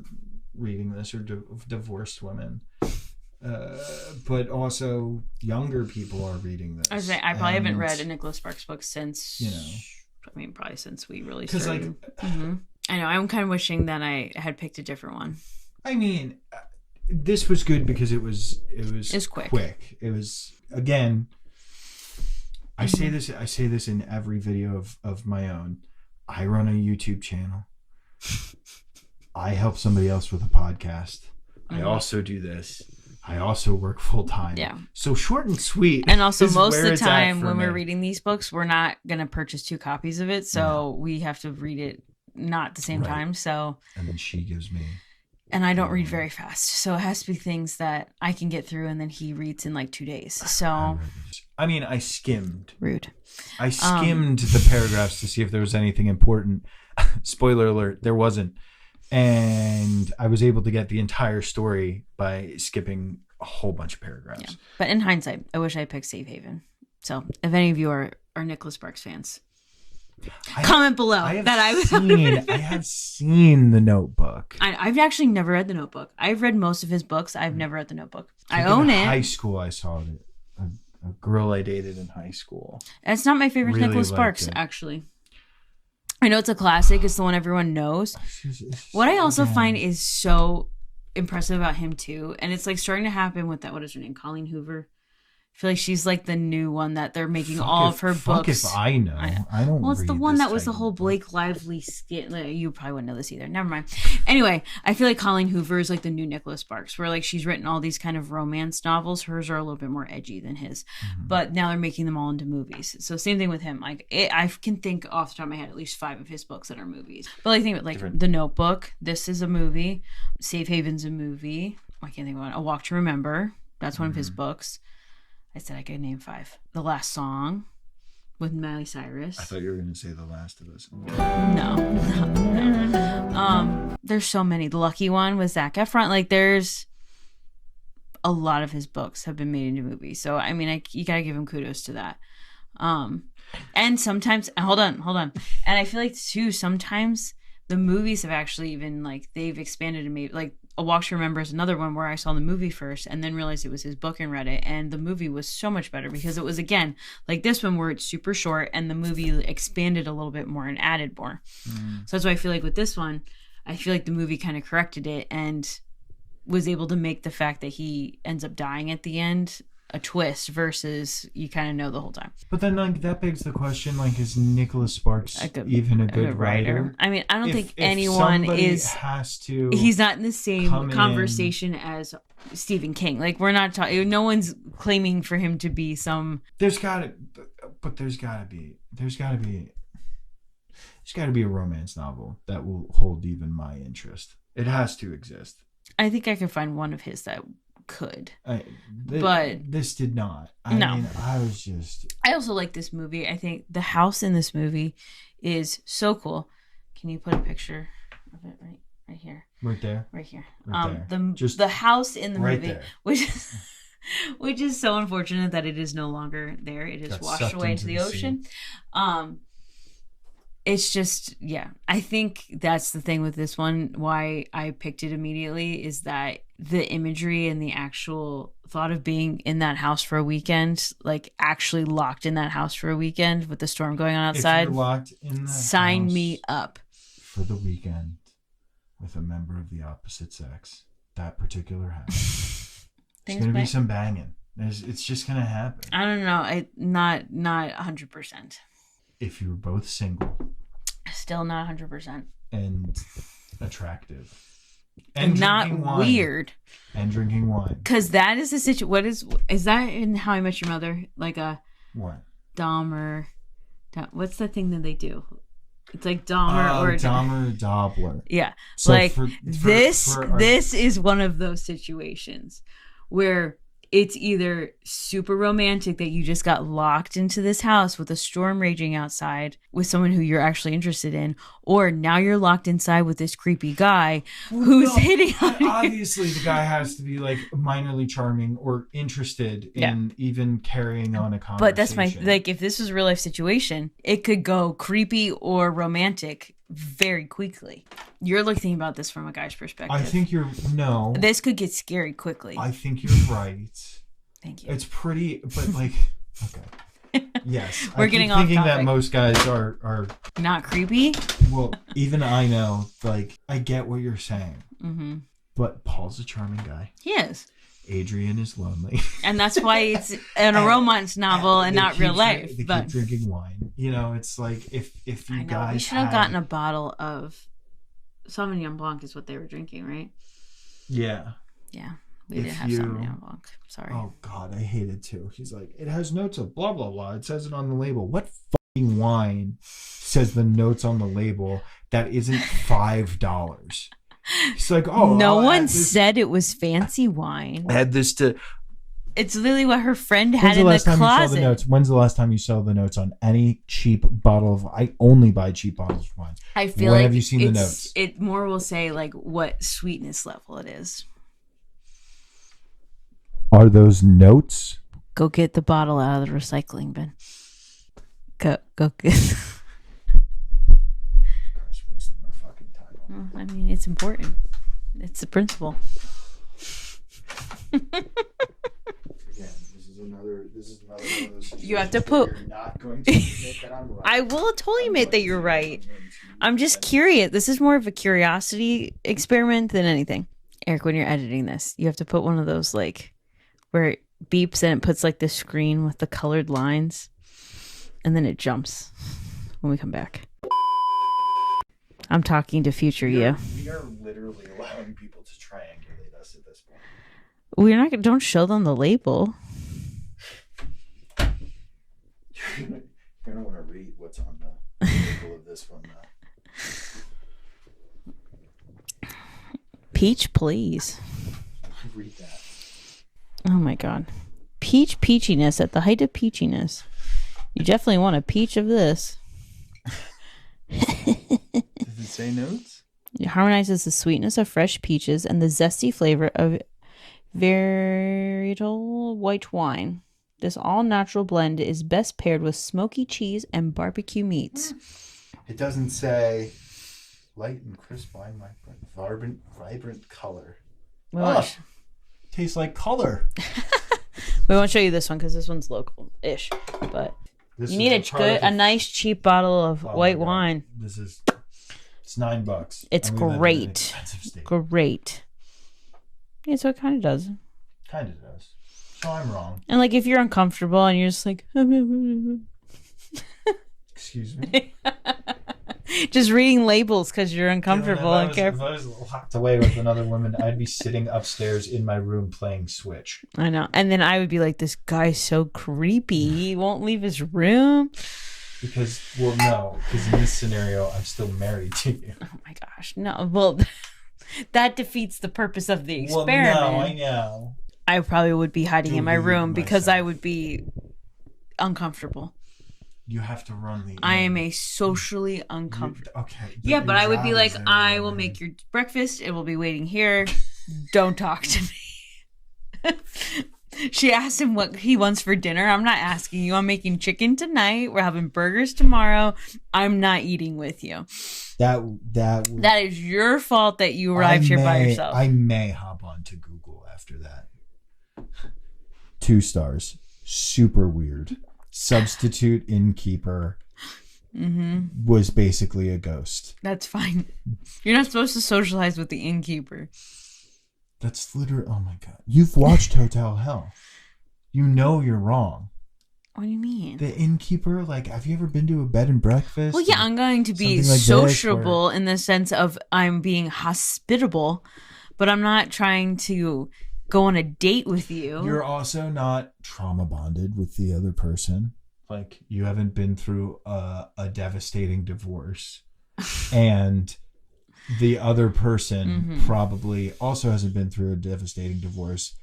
reading this, or divorced women. But also younger people are reading this. I probably haven't read a Nicholas Sparks book since, probably since we really started. I know. I'm kind of wishing that I had picked a different one. I mean, this was good because it was quick. It was, again, I say this in every video of my own. I run a YouTube channel. I help somebody else with a podcast. I also do this. I also work full time. Yeah. So short and sweet. And also most of the time when we're reading these books, we're not going to purchase 2 copies of it. So we have to read it not at the same time. So. And then she gives me. And I don't read very fast. So it has to be things that I can get through and then he reads in like 2 days. So. I mean, I skimmed. Rude. I skimmed the paragraphs to see if there was anything important. Spoiler alert, there wasn't. And I was able to get the entire story by skipping a whole bunch of paragraphs. Yeah. But in hindsight, I wish I picked Safe Haven. So if any of you are Nicholas Sparks fans, comment below. I have seen The Notebook. I've actually never read The Notebook. I've read most of his books. I've never read The Notebook. I own it. In high school, I saw it. A girl I dated in high school. It's not my favorite really Nicholas Sparks, actually. I know it's a classic. It's the one everyone knows. What I also find is so impressive about him, too, and it's like starting to happen with that, what is her name? Colleen Hoover. I feel like she's like the new one that they're making all of her books. If I know. I don't. Well, it's the one that was the whole Blake Lively skit. You probably wouldn't know this either. Never mind. Anyway, I feel like Colleen Hoover is like the new Nicholas Sparks, where like she's written all these kind of romance novels. Hers are a little bit more edgy than his, but now they're making them all into movies. So same thing with him. Like I can think off the top of my head at least 5 of his books that are movies. But like think of it, like The Notebook. This is a movie. Safe Haven's a movie. I can't think of one. A Walk to Remember. That's one of his books. I said I could name 5. The Last Song with Miley Cyrus. I thought you were going to say The Last of Us. No. There's so many. The Lucky One with Zac Efron. Like there's a lot of his books have been made into movies. So I mean, you gotta give him kudos to that. And sometimes, hold on. And I feel like too, sometimes the movies have actually even like they've expanded and made like A Walk to Remember is another one where I saw the movie first and then realized it was his book and read it, and the movie was so much better because it was again like this one where it's super short and the movie expanded a little bit more and added more. So that's why I feel like with this one, I feel like the movie kind of corrected it and was able to make the fact that he ends up dying at the end a twist versus you kind of know the whole time. But then like that begs the question, like, is Nicholas Sparks even a good writer? I mean, I don't think anyone has to. He's not in the same conversation as Stephen King. Like we're not talking. No one's claiming for him to be some. There's gotta be a romance novel that will hold even my interest. It has to exist. I think I could find one of his that could. But this did not. I mean, I was just... I also like this movie. I think the house in this movie is so cool. Can you put a picture of it right here? Right there? Right here. Right there. The house in the right movie, there. which is so unfortunate that it is no longer there. It is washed away into the ocean. It's just, yeah. I think that's the thing with this one. Why I picked it immediately is that the imagery and the actual thought of being in that house for a weekend, like actually locked in that house for a weekend with the storm going on outside. If you're locked in that sign house me up for the weekend with a member of the opposite sex, that particular house. There's going to be some banging. It's just going to happen. I don't know. Not 100%. If you were both single. Still not 100%. And attractive. And not weird. And drinking wine. Because that is the situation. What is that in How I Met Your Mother? Like a... What? Dahmer. What's the thing that they do? It's like Dahmer or... Dahmer Doppler. Yeah. So like this is one of those situations where it's either super romantic that you just got locked into this house with a storm raging outside with someone who you're actually interested in, or now you're locked inside with this creepy guy who's hitting on you. Obviously, the guy has to be like minorly charming or interested in even carrying on a conversation. But that's if this was a real life situation, it could go creepy or romantic very quickly. You're looking about this from a guy's perspective. I think this could get scary quickly. I think you're right. Thank you. It's pretty, but like, okay. Yes. We're getting off topic. Thinking that most guys are not creepy. Well, even I know, like, I get what you're saying. Mm-hmm. But Paul's a charming guy. He is. Adrian is lonely. And that's why it's a romance novel and not real life. They keep drinking wine. You know, it's like if you guys we should have gotten a bottle of Sauvignon Blanc is what they were drinking, right? Yeah. Yeah. We didn't have Sauvignon Blanc. Sorry. Oh, God. I hate it, too. He's like, it has notes of blah, blah, blah. It says it on the label. What fucking wine says the notes on the label that isn't $5? He's like, oh. No one said it was fancy wine. I had this to... It's literally what her friend had in the closet. When's the last time you saw the notes on any cheap bottle of... I only buy cheap bottles of wine. I feel when have you seen the notes? It more will say, like, what sweetness level it is. Are those notes? Go get the bottle out of the recycling bin. Go get... Well, I mean, it's important. It's the principle. Again, this is another one of those situations. You have to put... You're not going to admit that I'm right. I will totally admit that you're right. I'm just curious. This is more of a curiosity experiment than anything. Eric, when you're editing this, you have to put one of those, like, where it beeps and it puts, like, the screen with the colored lines. And then it jumps when we come back. I'm talking to future you. We are literally allowing people to triangulate us at this point. We're not. Don't show them the label. You're gonna want to read what's on the label of this one, though. Peach, please. Read that. Oh my God, peachiness at the height of peachiness. You definitely want a peach of this. Does it say notes? It harmonizes the sweetness of fresh peaches and the zesty flavor of varietal white wine. This all-natural blend is best paired with smoky cheese and barbecue meats. It doesn't say light and crisp wine, vibrant color. Tastes like color. We won't show you this one because this one's local-ish, but you need a nice cheap bottle of white wine. It's $9. It's great. Great. Yeah, so it kind of does. Kind of does. So I'm wrong. And like if you're uncomfortable and you're just like, excuse me. Just reading labels because you're uncomfortable and careful. If I was locked away with another woman, I'd be sitting upstairs in my room playing Switch. I know. And then I would be like, this guy's so creepy. He won't leave his room. Because in this scenario, I'm still married to you. Oh my gosh. No. Well, that defeats the purpose of the experiment. Well, no, I know. I probably would be hiding in my room because I myself. would be uncomfortable. You have to run the. I am a socially uncomfortable. Okay. Yeah, but I would be like, I will make your breakfast. It will be waiting here. Don't talk to me. She asked him what he wants for dinner. I'm not asking you. I'm making chicken tonight. We're having burgers tomorrow. I'm not eating with you. That is your fault that you arrived here by yourself. I may hop on to Google after that. 2 stars. Super weird. Substitute innkeeper was basically a ghost. That's fine. You're not supposed to socialize with the innkeeper. That's literally, oh my God. You've watched Hotel Hell. You know you're wrong. What do you mean? The innkeeper, like, have you ever been to a bed and breakfast? Well, yeah, I'm going to be like sociable in the sense of I'm being hospitable, but I'm not trying to go on a date with you. You're also not trauma bonded with the other person. Like, you haven't been through a devastating divorce. And the other person probably also hasn't been through a devastating divorce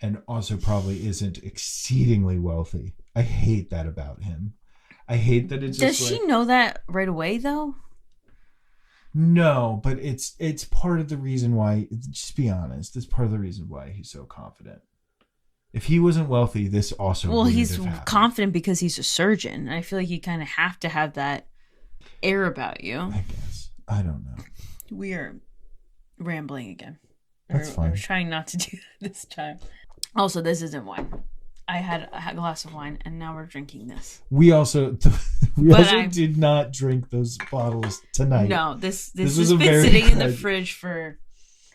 and also probably isn't exceedingly wealthy. I hate that about him. I hate that it's Does just she know that right away, though? No, but it's part of the reason why, just be honest, it's part of the reason why he's so confident. If he wasn't wealthy, this also wouldn't he's have happened. confident because he's a surgeon. I feel like you kind of have to have that air about you. I guess. I don't know. We are rambling again. That's fine. We're trying not to do that this time. Also, this isn't wine. I had a glass of wine, and now we're drinking this. We also did not drink those bottles tonight. No, this has was been sitting in the fridge for.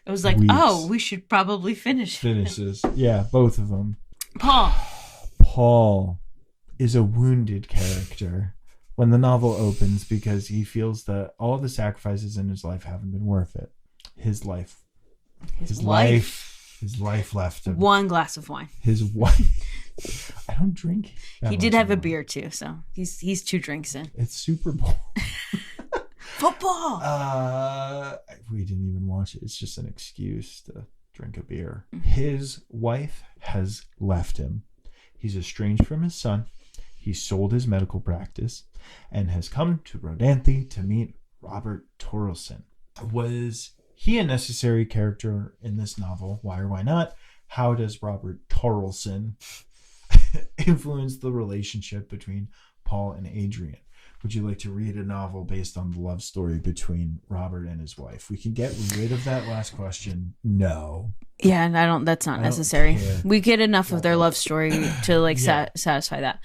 It was like, weeks. Oh, we should probably finish. Finishes, yeah, both of them. Paul is a wounded character when the novel opens because he feels that all the sacrifices in his life haven't been worth it. His life left him. 1 glass of wine. His wife. I don't drink. He did have a beer too, so he's 2 drinks in. It's Super Bowl. Football. We didn't even watch it. It's just an excuse to drink a beer. His wife has left him. He's estranged from his son. He sold his medical practice and has come to Rodanthe to meet Robert Torrelson. Was he a necessary character in this novel? Why or why not? How does Robert Torrelson influence the relationship between Paul and Adrian? Would you like to read a novel based on the love story between Robert and his wife? We can get rid of that last question. No. Yeah, and that's not necessary. We get enough of their love story to satisfy that.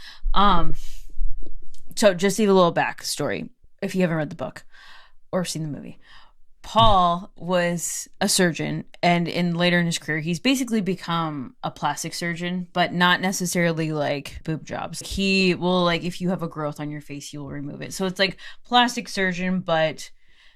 So just need a little backstory if you haven't read the book or seen the movie. Paul was a surgeon, and later in his career, he's basically become a plastic surgeon, but not necessarily like boob jobs. He will, like, if you have a growth on your face, he will remove it. So it's like plastic surgeon, but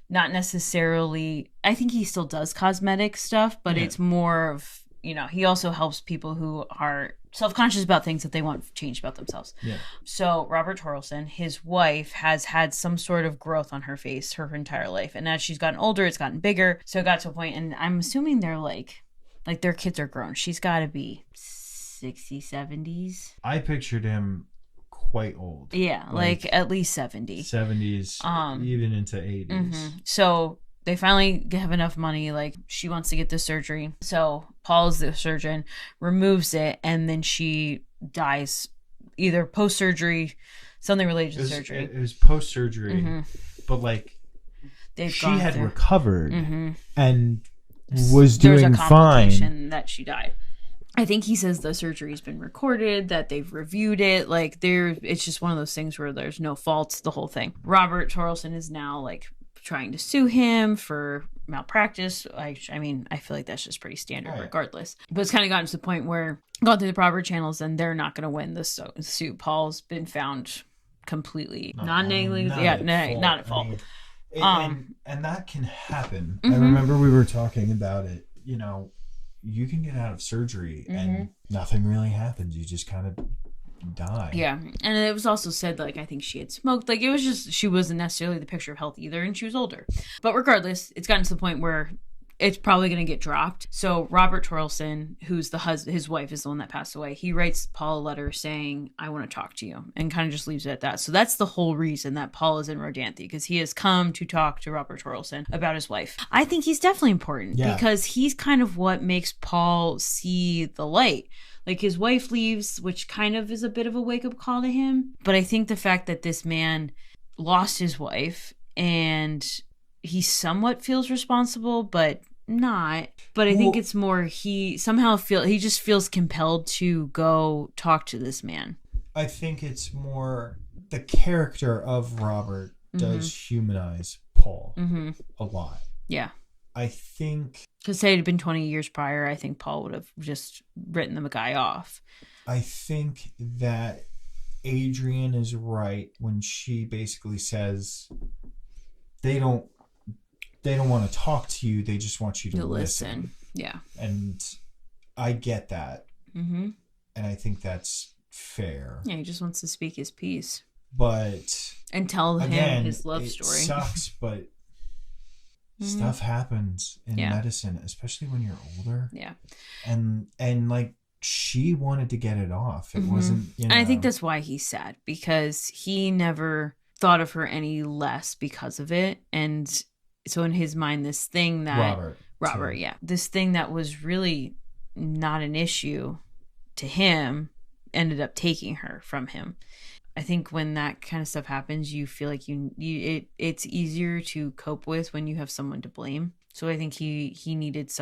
not necessarily. I think he still does cosmetic stuff, but it's more of, he also helps people who are self-conscious about things that they want changed about themselves. Yeah. So Robert Torrelson, his wife, has had some sort of growth on her face her entire life. And as she's gotten older, it's gotten bigger. So it got to a point, and I'm assuming they're like their kids are grown. She's got to be 60s, 70s. I pictured him quite old. Yeah, like at least 70. 70s, even into 80s. Mm-hmm. So they finally have enough money. Like, she wants to get this surgery. So Paul's the surgeon, removes it, and then she dies either post-surgery, something related to surgery. It was post-surgery, but like she had recovered and was doing fine. There's a complication that she died. I think he says the surgery's been recorded, that they've reviewed it. Like, it's just one of those things where there's no faults, the whole thing. Robert Torrelson is now like trying to sue him for malpractice. I mean, I feel like that's just pretty standard regardless. But it's kind of gotten to the point where gone through the proper channels and they're not going to win this suit. Paul's been found completely non-negligent. Not at fault. And that can happen. I remember we were talking about it. You can get out of surgery and nothing really happens. You just kind of die. Yeah. And it was also said, like, I think she had smoked. Like, it was just, she wasn't necessarily the picture of health either, and she was older. But regardless, it's gotten to the point where it's probably going to get dropped. So Robert Torelson, who's his wife is the one that passed away, he writes Paul a letter saying, I want to talk to you, and kind of just leaves it at that. So that's the whole reason that Paul is in Rodanthe, because he has come to talk to Robert Torelson about his wife. I think he's definitely important because he's kind of what makes Paul see the light. Like, his wife leaves, which kind of is a bit of a wake-up call to him. But I think the fact that this man lost his wife and he somewhat feels responsible, but not. But I think it's more he just feels compelled to go talk to this man. I think it's more the character of Robert does humanize Paul a lot. Yeah. I think... Because say it had been 20 years prior, I think Paul would have just written the guy off. I think that Adrian is right when she basically says they don't want to talk to you, they just want you to listen. Yeah. And I get that. And I think that's fair. Yeah, he just wants to speak his piece. But... And tell him his love story. It sucks, but... Stuff happens in medicine, especially when you're older. Yeah. And like, she wanted to get it off. It wasn't, And I think that's why he's sad, because he never thought of her any less because of it. And so in his mind, this thing that... Robert, yeah. This thing that was really not an issue to him ended up taking her from him. I think when that kind of stuff happens, you feel like it's easier to cope with when you have someone to blame. So I think he needed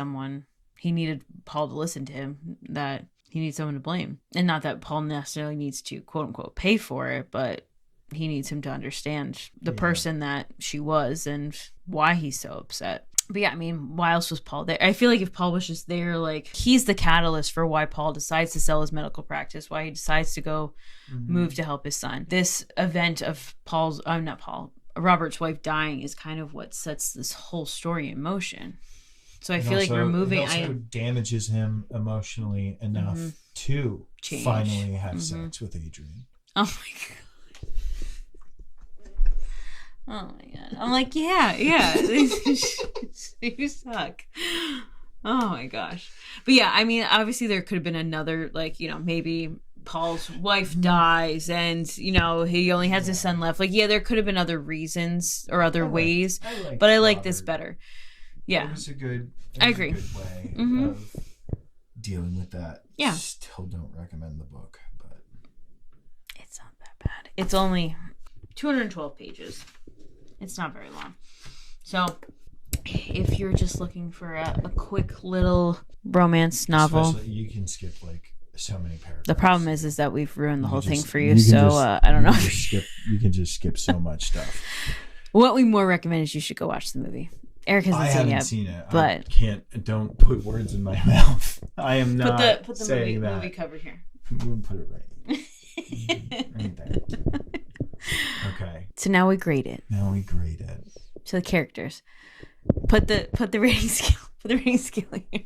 Paul to listen to him, that he needs someone to blame. And not that Paul necessarily needs to, quote unquote, pay for it, but he needs him to understand the person that she was and why he's so upset. But yeah, I mean, why else was Paul there? I feel like if Paul was just there, like, he's the catalyst for why Paul decides to sell his medical practice, why he decides to go move to help his son. This event of Robert's wife dying is kind of what sets this whole story in motion. So I feel like removing... It also damages him emotionally enough to finally have sex with Adrian. Oh my God. Oh my God. I'm like, yeah. You suck. Oh my gosh. But yeah, I mean, obviously there could have been another, like, you know, maybe Paul's wife dies and, you know, he only has his son left. Like, yeah, there could have been other reasons or other ways, but I like this better. Yeah. It was a good way of dealing with that. Yeah. Still don't recommend the book, but it's not that bad. It's only 212 pages. It's not very long. So if you're just looking for a quick little romance novel, especially, you can skip like so many paragraphs. The problem is that we've ruined the whole thing for you. So I don't know. You can just skip so much stuff. What we more recommend is you should go watch the movie. Eric hasn't seen it, but don't put words in my mouth. I am not put the saying movie cover here. We'll put it right there. Okay. So now we grade it. So the characters. Put the rating scale. Put the rating scale here.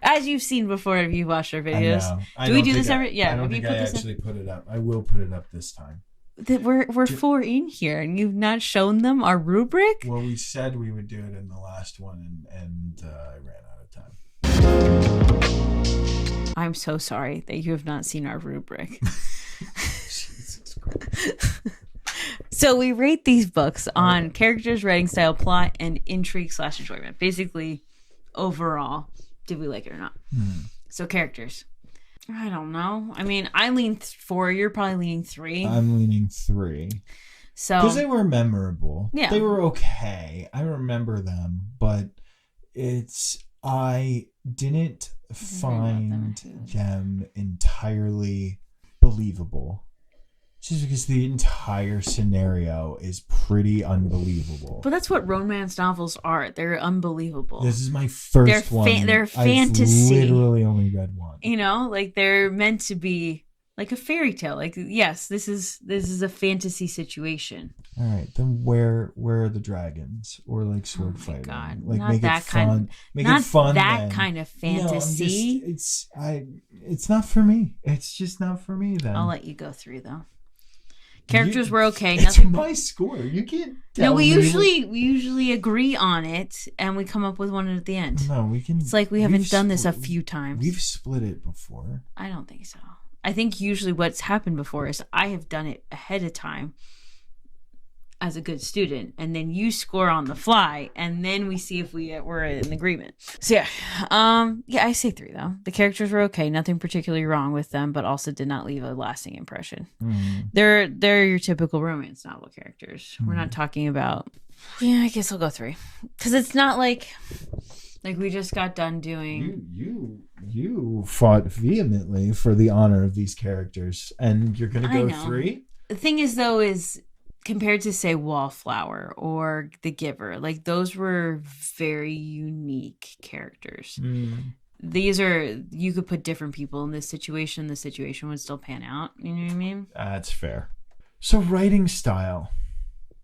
As you've seen before if you've watched our videos. Do we do this every? Yeah. I don't think I actually put it up. I will put it up this time. We're 4 in here, and you've not shown them our rubric. Well, we said we would do it in the last one, and I ran out of time. I'm so sorry that you have not seen our rubric. Jesus Christ. So we rate these books on characters, writing style, plot, and intrigue / enjoyment. Basically, overall, did we like it or not? So characters. I don't know. I mean, I lean 4. You're probably leaning 3. I'm leaning 3. So because they were memorable. Yeah. They were okay. I remember them, but I didn't find them entirely believable. Just because the entire scenario is pretty unbelievable. But that's what romance novels are. They're unbelievable. This is my first one. They're fantasy. I've literally only read one. You know, like they're meant to be like a fairy tale. Like, yes, this is a fantasy situation. All right, then where are the dragons or like sword fighting? God, like not make that it fun. kind. Make not it fun. That then. kind of fantasy. No, it's not for me. It's just not for me. Then I'll let you go through though. Characters were okay. It's Nothing. my score. You can't tell No, we me usually agree on it, and we come up with one at the end. No, we can. It's like we haven't done this a few times. We've split it before. I don't think so. I think usually what's happened before is I have done it ahead of time as a good student, and then you score on the fly, and then we see if we're in agreement. So yeah, I say 3 though. The characters were okay, nothing particularly wrong with them, but also did not leave a lasting impression. They're your typical romance novel characters. We're not talking about. Yeah, I guess I'll go 3 because it's not like we just got done doing. You fought vehemently for the honor of these characters, and you're gonna go 3. The thing is, though, is compared to say Wallflower or The Giver, like those were very unique characters. These are, you could put different people in this situation. The situation would still pan out. You know what I mean? That's fair. So writing style.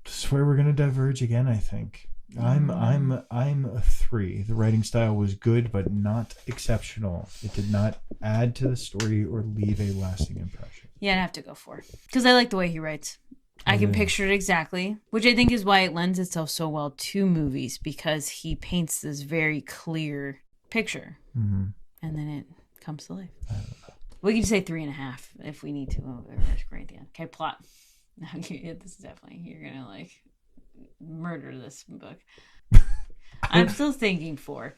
This is where we're gonna diverge again, I think. I'm a 3. The writing style was good, but not exceptional. It did not add to the story or leave a lasting impression. Yeah, I'd have to go 4 because I like the way he writes. I can picture it exactly, which I think is why it lends itself so well to movies, because he paints this very clear picture, and then it comes to life. We can say 3.5 if we need to. Great at the end. Okay, plot. This is definitely, you're gonna like murder this book. I'm still thinking 4.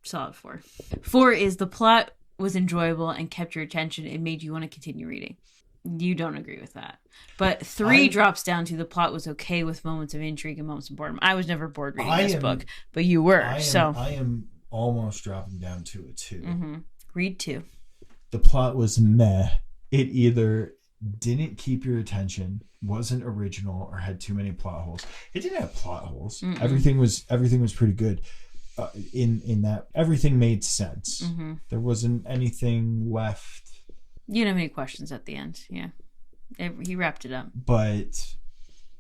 Solid 4. 4 is the plot was enjoyable and kept your attention. It made you want to continue reading. You don't agree with that. But 3 drops down to the plot was okay with moments of intrigue and moments of boredom. I was never bored reading this book, but you were. I am almost dropping down to a 2. Read 2. The plot was meh. It either didn't keep your attention, wasn't original, or had too many plot holes. It didn't have plot holes. Everything was pretty good. In that everything made sense. There wasn't anything left. You didn't have any questions at the end. Yeah. He wrapped it up. But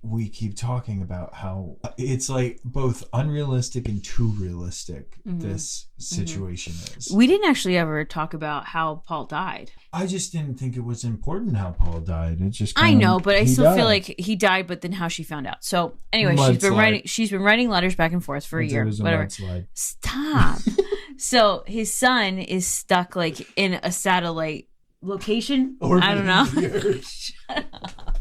we keep talking about how it's like both unrealistic and too realistic this situation is. We didn't actually ever talk about how Paul died. I just didn't think it was important how Paul died. It just I know, but I still feel like he died, but then how she found out. So anyway, she's been writing letters back and forth for a year. Whatever. Stop. So his son is stuck like in a satellite location. I don't know. Shut up.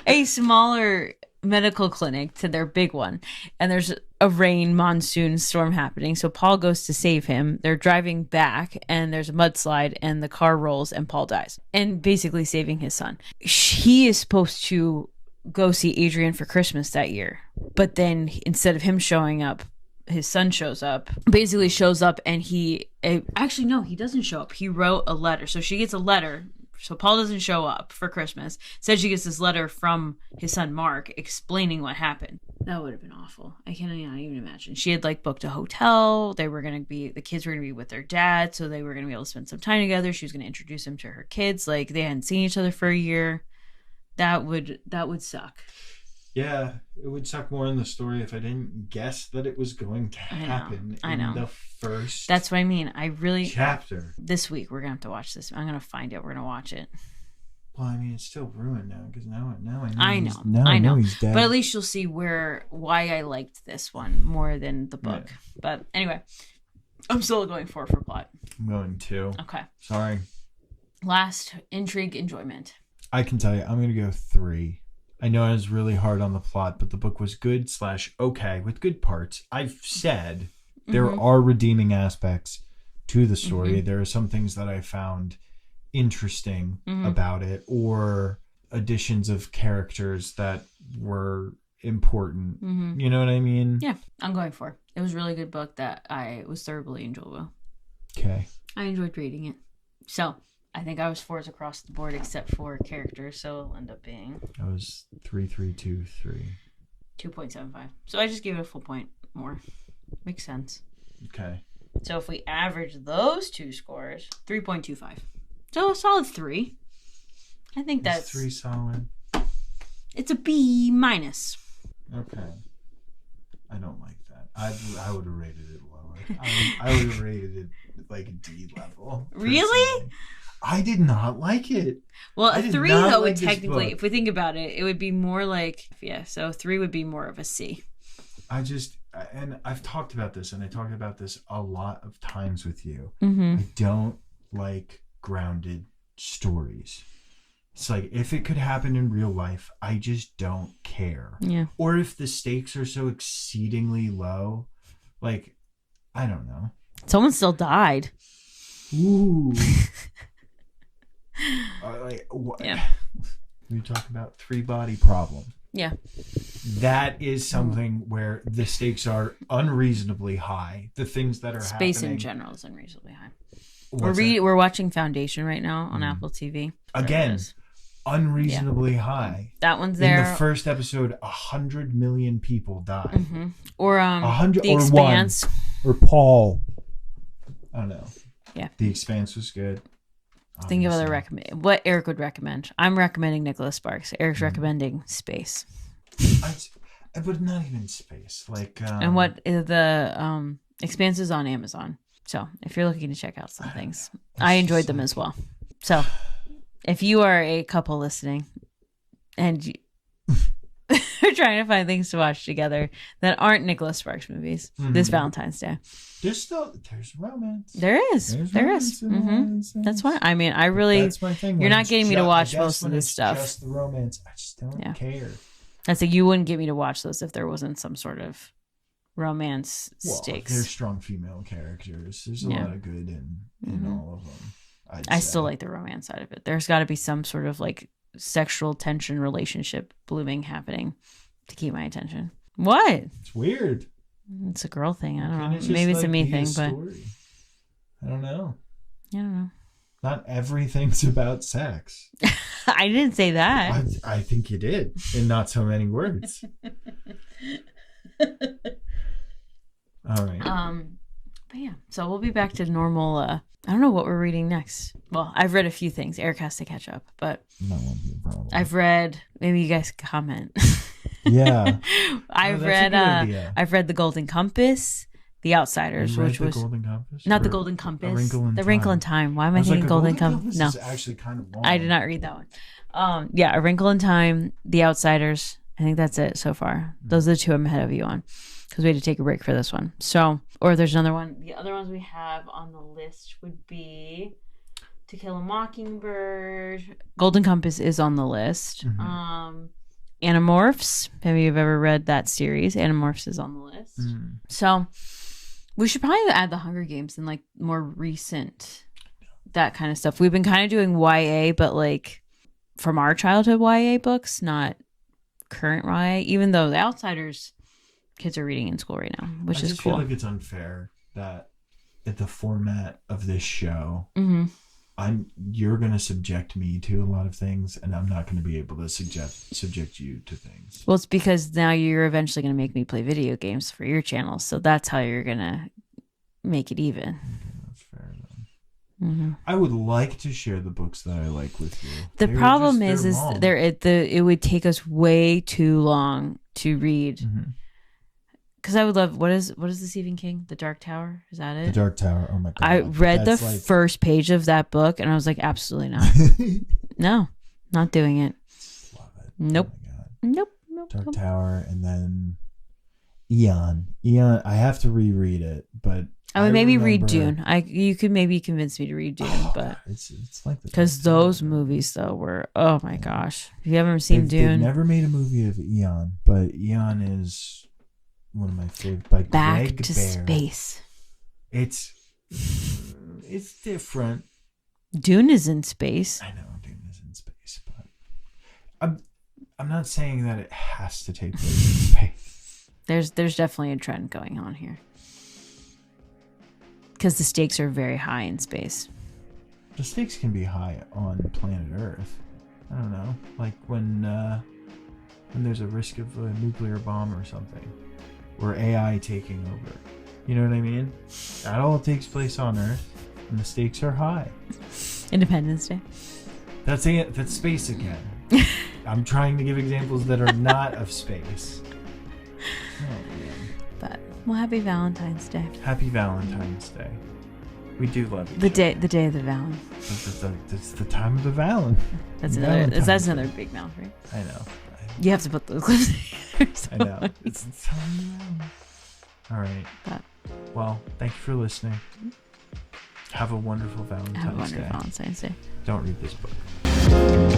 A smaller medical clinic to their big one, and there's a monsoon storm happening, so Paul goes to save him. They're driving back and there's a mudslide and the car rolls and Paul dies, and basically saving his son. He is supposed to go see Adrian for Christmas that year, but then instead of him showing up, his son shows up, and he doesn't show up. He wrote a letter, so she gets a letter. So Paul doesn't show up for Christmas. Said she gets this letter from his son Mark explaining what happened. That would have been awful. I cannot even imagine. She had like booked a hotel. The kids were going to be with their dad, so they were going to be able to spend some time together. She was going to introduce him to her kids. Like they hadn't seen each other for a year. That would suck. Yeah, it would suck more in the story if I didn't guess that it was going to happen in the first That's what I mean. chapter. This week, we're going to have to watch this. I'm going to find it. We're going to watch it. Well, I mean, it's still ruined now because now I know. He's dead. But at least you'll see why I liked this one more than the book. Yeah. But anyway, I'm still going 4 for plot. I'm going 2. Okay. Sorry. Last, intrigue, enjoyment. I can tell you, I'm going to go 3. I know I was really hard on the plot, but the book was good / okay with good parts. I've said there are redeeming aspects to the story. There are some things that I found interesting about it, or additions of characters that were important. You know what I mean? Yeah, I'm going 4. It was a really good book that I was thoroughly enjoyable. Okay. I enjoyed reading it. So I think I was 4s across the board except for characters, so it'll end up being... I was 3, 3, 2, 3. 2.75. So I just gave it a full point more. Makes sense. Okay. So if we average those two scores, 3.25. So a solid 3. I think that's... 3 solid? It's a B-. Okay. I don't like that. I would have rated it lower. I would have rated it like a D level. Really? I did not like it. Well, I a did 3 not though like would this technically, book. if we think about it, it would be more like so 3 would be more of a C. And I've talked about this, and I talked about this a lot of times with you. Mm-hmm. I don't like grounded stories. It's like, if it could happen in real life, I just don't care. Yeah. Or if the stakes are so exceedingly low, like, I don't know. Someone still died. Ooh. Yeah. We talk about 3-body problem. Yeah. That is something where the stakes are unreasonably high. The things that are Space happening. in general is unreasonably high. What's that? We're watching Foundation right now on Apple TV. Again, unreasonably high. That one's there. In the first episode, 100 million people died. Mm-hmm. Or 100 The or Expanse. Or Paul. I don't know. Yeah. The Expanse was good. Think of other Obviously. what Eric would recommend. I'm recommending Nicholas Sparks. Eric's recommending Space. But not even space. Like And what is the Expanse is on Amazon. So if you're looking to check out some things, I enjoyed them as well. So if you are a couple listening and you're trying to find things to watch together that aren't Nicholas Sparks movies this Valentine's Day, there's romance. there is. That's why. I mean, I really. That's my thing. You're When not it's getting me to ju- watch I guess most of when this it's stuff. Just the romance. I just don't care. That's like you wouldn't get me to watch those if there wasn't some sort of romance Well, stakes. there's strong female characters. There's a lot of good in all of them. I still like the romance side of it. There's got to be some sort of like sexual tension relationship blooming happening to keep my attention. What? It's weird. It's a girl thing. I don't Can know. it just, Maybe it's a like, me be thing, but story? I don't know. I don't know. Not everything's about sex. I didn't say that. I think you did, in not so many words. All right. But yeah, so we'll be back to normal. I don't know what we're reading next. Well, I've read a few things. Eric has to catch up, but That won't be a problem. I've read. Maybe you guys can comment. Yeah. I've that's a read. good idea. I've read The Golden Compass, The Outsiders, You read which The was Golden Compass? not The Or Golden Compass. Wrinkle in The Wrinkle in Time? Time. Why am I I was thinking like, Golden A Compass? No, is actually kind of long. I did not read that one. Yeah, A Wrinkle in Time, The Outsiders. I think that's it so far. Those are the two I'm ahead of you on because we had to take a break for this one. So, or there's another one. The other ones we have on the list would be To Kill a Mockingbird. Golden Compass is on the list. Animorphs. Maybe you've ever read that series. Animorphs is on the list. So we should probably add the Hunger Games and like more recent, that kind of stuff. We've been kind of doing YA, but like from our childhood YA books, not current YA, even though The Outsiders kids are reading in school right now, which is cool. I feel like it's unfair that at the format of this show, you're going to subject me to a lot of things, and I'm not going to be able to subject you to things. Well, it's because now you're eventually going to make me play video games for your channel, so that's how you're going to make it even. Okay, that's fair then. I would like to share the books that I like with you. The problem is long. it would take us way too long to read. Because I would love what is the Stephen King? The Dark Tower? Is that it? The Dark Tower. Oh my god! I read the That's like- first page of that book and I was like, absolutely not. No, not doing it. Love it. Nope. Oh my god. Nope. Dark Tower, and then Eon. I have to reread it, but I would maybe read remember- Dune. You could maybe convince me to read Dune, but it's like because those movies though were, oh my gosh, if you haven't seen they've Dune, never made a movie of Eon, but Eon is one of my favorite. By Back Greg to Bear. Space. It's different. Dune is in space. I know Dune is in space, but I'm not saying that it has to take place in space. There's definitely a trend going on here because the stakes are very high in space. The stakes can be high on planet Earth. I don't know, like when there's a risk of a nuclear bomb or something, or AI taking over. You know what I mean? That all takes place on Earth, and the stakes are high. Independence Day. That's it. That's space again. I'm trying to give examples that are not of space. Oh man! But well, happy Valentine's Day. Happy Valentine's Day. We do love each The other. day of the Valen. It's the time of the Valen. That's Valentine's another Day. big mouth, right? I know. You have to put those clips together. I know. It's the time of the Valen. All right. But- Well, thank you for listening. Have a wonderful Valentine's Have a wonderful Day. Valentine's Day. Don't read this book.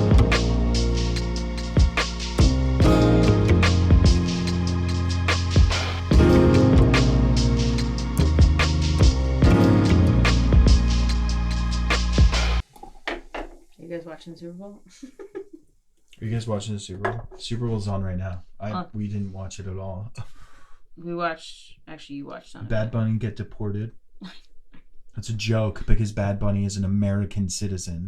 Are you guys watching the Super Bowl? Are you guys watching the Super Bowl? Super Bowl's on right now. We didn't watch it at all. We watched. Actually, you watched on Bad Bunny get deported. That's a joke because Bad Bunny is an American citizen.